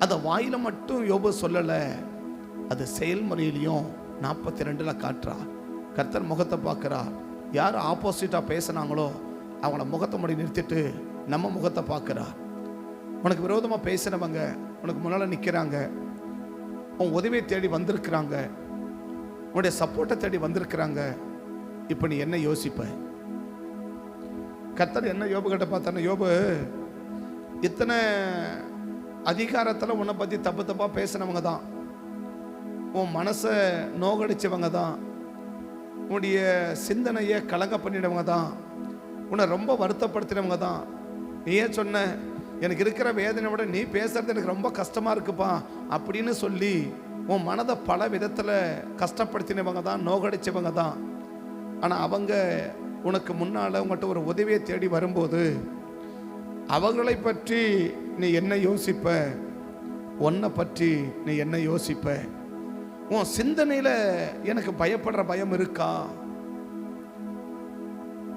அதை வாயில மட்டும் யோபு சொல்லலை, அது செயல்முறையிலையும் 42 காட்டுறார். கர்த்தர் முகத்தை பார்க்கிறார். யார் ஆப்போசிட்டாக பேசுனாங்களோ அவங்கள முகத்தை முடி நிறுத்திட்டு நம்ம முகத்தை பார்க்குறார். உனக்கு விரோதமாக பேசினவங்க உனக்கு முன்னால் நிற்கிறாங்க, உன் உதவியை தேடி வந்திருக்கிறாங்க, உன்னுடைய சப்போர்ட்டை தேடி வந்திருக்கிறாங்க. இப்போ நீ என்ன யோசிப்ப? கர்த்தர் என்ன யோபு கிட்ட பார்த்தானே, யோபு இத்தனை அதிகாரத்தில் உன்னை பற்றி தப்பாக பேசினவங்க தான், உன் மனசை நோகடிச்சவங்க தான், உன்னுடைய சிந்தனையை கலங்க பண்ணிடுவங்க தான், உன்னை ரொம்ப வருத்தப்படுத்தினவங்க தான். நீ ஏன் சொன்ன, எனக்கு இருக்கிற வேதனை விட நீ பேசுறது எனக்கு ரொம்ப கஷ்டமா இருக்குப்பா அப்படின்னு சொல்லி உன் மனதை பல விதத்தில் கஷ்டப்படுத்தினவங்க தான், நோகடிச்சவங்க தான். ஆனால் அவங்க உனக்கு முன்னால் உங்கள்கிட்ட ஒரு உதவியை தேடி வரும்போது அவர்களை பற்றி நீ என்ன யோசிப்ப, உன்னை பற்றி நீ என்ன யோசிப்ப? உன் சிந்தனையில எனக்கு பயப்படுற பயம் இருக்கா?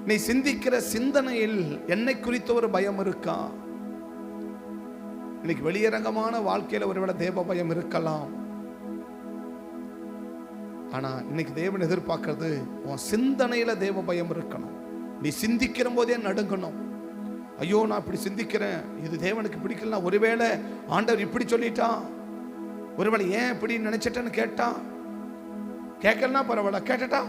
நீ சிந்திக்கிற சிந்தனையில் என்னை குறித்த ஒரு பயம் இருக்கா? இன்னைக்கு வெளியரங்கமான வாழ்க்கையில ஒருவேளை தேவ பயம் இருக்கலாம். ஆனா இன்னைக்கு தேவன் எதிர்பார்க்கிறது உன் சிந்தனையில தேவ பயம் இருக்கணும். நீ சிந்திக்கிற போதே நடுங்கணும். ஐயோ நான் இப்படி சிந்திக்கிறேன், இது தேவனுக்கு பிடிக்கல, ஒருவேளை ஆண்டவர் இப்படி சொல்லிட்டான், ஒருவேளை ஏன் இப்படி நினைச்சிட்டேன்னு கேட்டான், கேட்கலனா பரவாயில்ல, கேட்டட்டா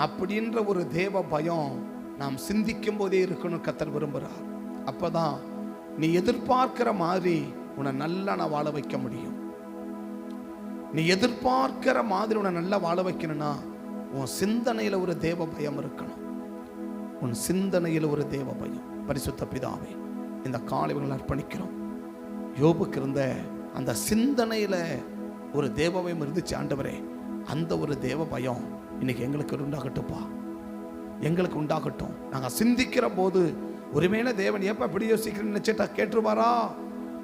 அப்படின்ற ஒரு தேவ பயம் நாம் சிந்திக்கும் போதே இருக்கணும். கர்த்தர் விரும்புகிறார். அப்பதான் நீ எதிர்பார்க்கிற மாதிரி உன்னை நல்லா நான் வாழ வைக்க முடியும். நீ எதிர்பார்க்கிற மாதிரி உன்னை நல்லா வாழ வைக்கணும்னா உன் சிந்தனையில ஒரு தேவ பயம் இருக்கணும். உன் சிந்தனையில் ஒரு தேவ பயம். பரிசுத்த பிதாவே, இந்த காலைகளை அர்ப்பணிக்கிறோம். யோபுக்கு இருந்த அந்த சிந்தனையில ஒரு தேவ பயம் இருந்துச்சு. ஆண்டவரே, அந்த ஒரு தேவ பயம் இன்னைக்கு எங்களுக்கு உண்டாகட்டும்பா, எங்களுக்கு உண்டாகட்டும். நாங்கள் சிந்திக்கிற போது ஒருவேளை தேவன் எப்ப இப்படி யோசிக்கிறேன்னு நினைச்சிட்டா கேட்டுருவாரா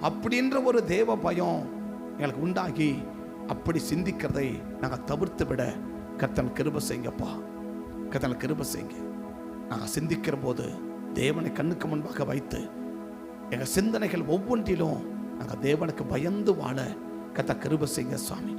அப்படின்ற ஒரு தேவ பயம் எங்களுக்கு உண்டாகி அப்படி சிந்திக்கிறதை நாங்கள் தவிர்த்து விட கர்த்தன் கிருபை செய்யுங்கப்பா. கர்த்தன் கிருபை செய்யுங்க. நாங்கள் சிந்திக்கிற போது தேவனை கண்ணுக்கு முன்பாக வைத்து எங்கள் சிந்தனைகள் ஒவ்வொன்றிலும் நாங்கள் தேவனுக்கு பயந்து வாழ கர்த்தர் கிருபை செய்யுங்க சுவாமி.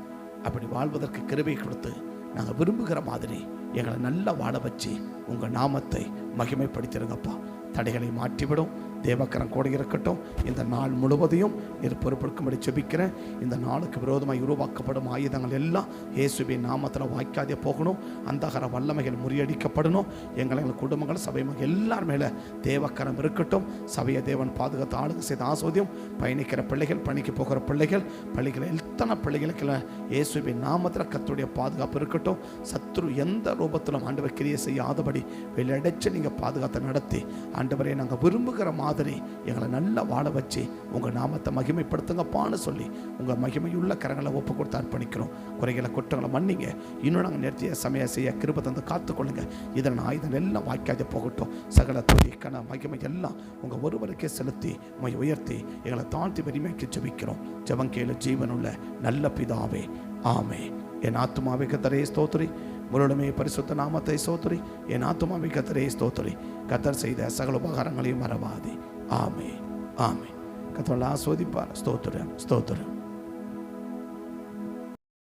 அப்படி வாழ்வதற்கு கிருபை கொடுத்து நாங்கள் விரும்புகிற மாதிரி எங்களை நல்லா வாழ வச்சு உங்கள் நாமத்தை மகிமைப்படுத்திடுங்கப்பா. தடைகளை மாற்றிவிடும். தேவக்கரம் கூட இருக்கட்டும். இந்த நாள் முழுவதையும் நீர் பொறுப்பெடுக்கும்படி ஜெபிக்கிறேன். இந்த நாளுக்கு விரோதமாக உருவாக்கப்படும் ஆயுதங்கள் எல்லாம் இயேசுவின் நாமத்தில் வாய்க்காதே போகணும். அந்தகர வல்லமைகள் முறியடிக்கப்படணும். எங்கள் குடும்பங்கள் சபை எல்லார் மேலே தேவக்கரம் இருக்கட்டும். சபையை தேவன் பாதுகாத்து ஆளுகை செய்த ஆசோதியம். பயணிக்கிற பிள்ளைகள், பணிக்கு போகிற பிள்ளைகள், பள்ளிகளை எத்தனை பிள்ளைகளுக்கு இயேசுவின் நாமத்தில் கர்த்தருடைய பாதுகாப்பு இருக்கட்டும். சத்துரு எந்த ரூபத்திலும் ஆண்டவர் கிரியை செய்யாதபடி வெளியடைச்சு நீங்கள் பாதுகாத்து நடத்தி ஆண்டவரை நாங்கள் விரும்புகிற மாதிரி எங்களை நல்லா வாழ வச்சு உங்கள் நாமத்தை மகிமைப்படுத்துங்கப்பான்னு சொல்லி உங்கள் மகிமையுள்ள கரங்களை ஒப்பு கொடுத்து அர்ப்பணிக்கிறோம். குறைகளை குற்றங்களை மன்னிங்க. இன்னும் நாங்கள் நிறுத்திய சமயம் செய்ய கிருபை தந்து காத்துக்கொள்ளுங்க. இதன் ஆயுதம் எல்லாம் வாய்க்காத போகட்டும். சகல துதி கன மகிமை எல்லாம் உங்கள் ஒருவருக்கே செலுத்தி உண்மை உயர்த்தி எங்களை தாழ்த்தி வலிமைக்கு ஜெபிக்கிறோம். ஜெபம் கேளு ஜீவனுள்ள நல்ல பிதாவே, ஆமே. என் ஆத்துமாவை கர்த்தரே ஸ்தோத்திரி, முழுமே பரிசுத்த நாமத்தை ஸ்தோத்திரி. என் ஆத்துமாவை கர்த்தரே ஸ்தோத்திரி. கர்த்தர் செய்த சகல உபகாரங்களையும் மறவாதே. ஆமே, ஆமே. கர்த்தர் ஆசீர்வதிப்பார். ஸ்தோத்திரம், ஸ்தோத்திரம்.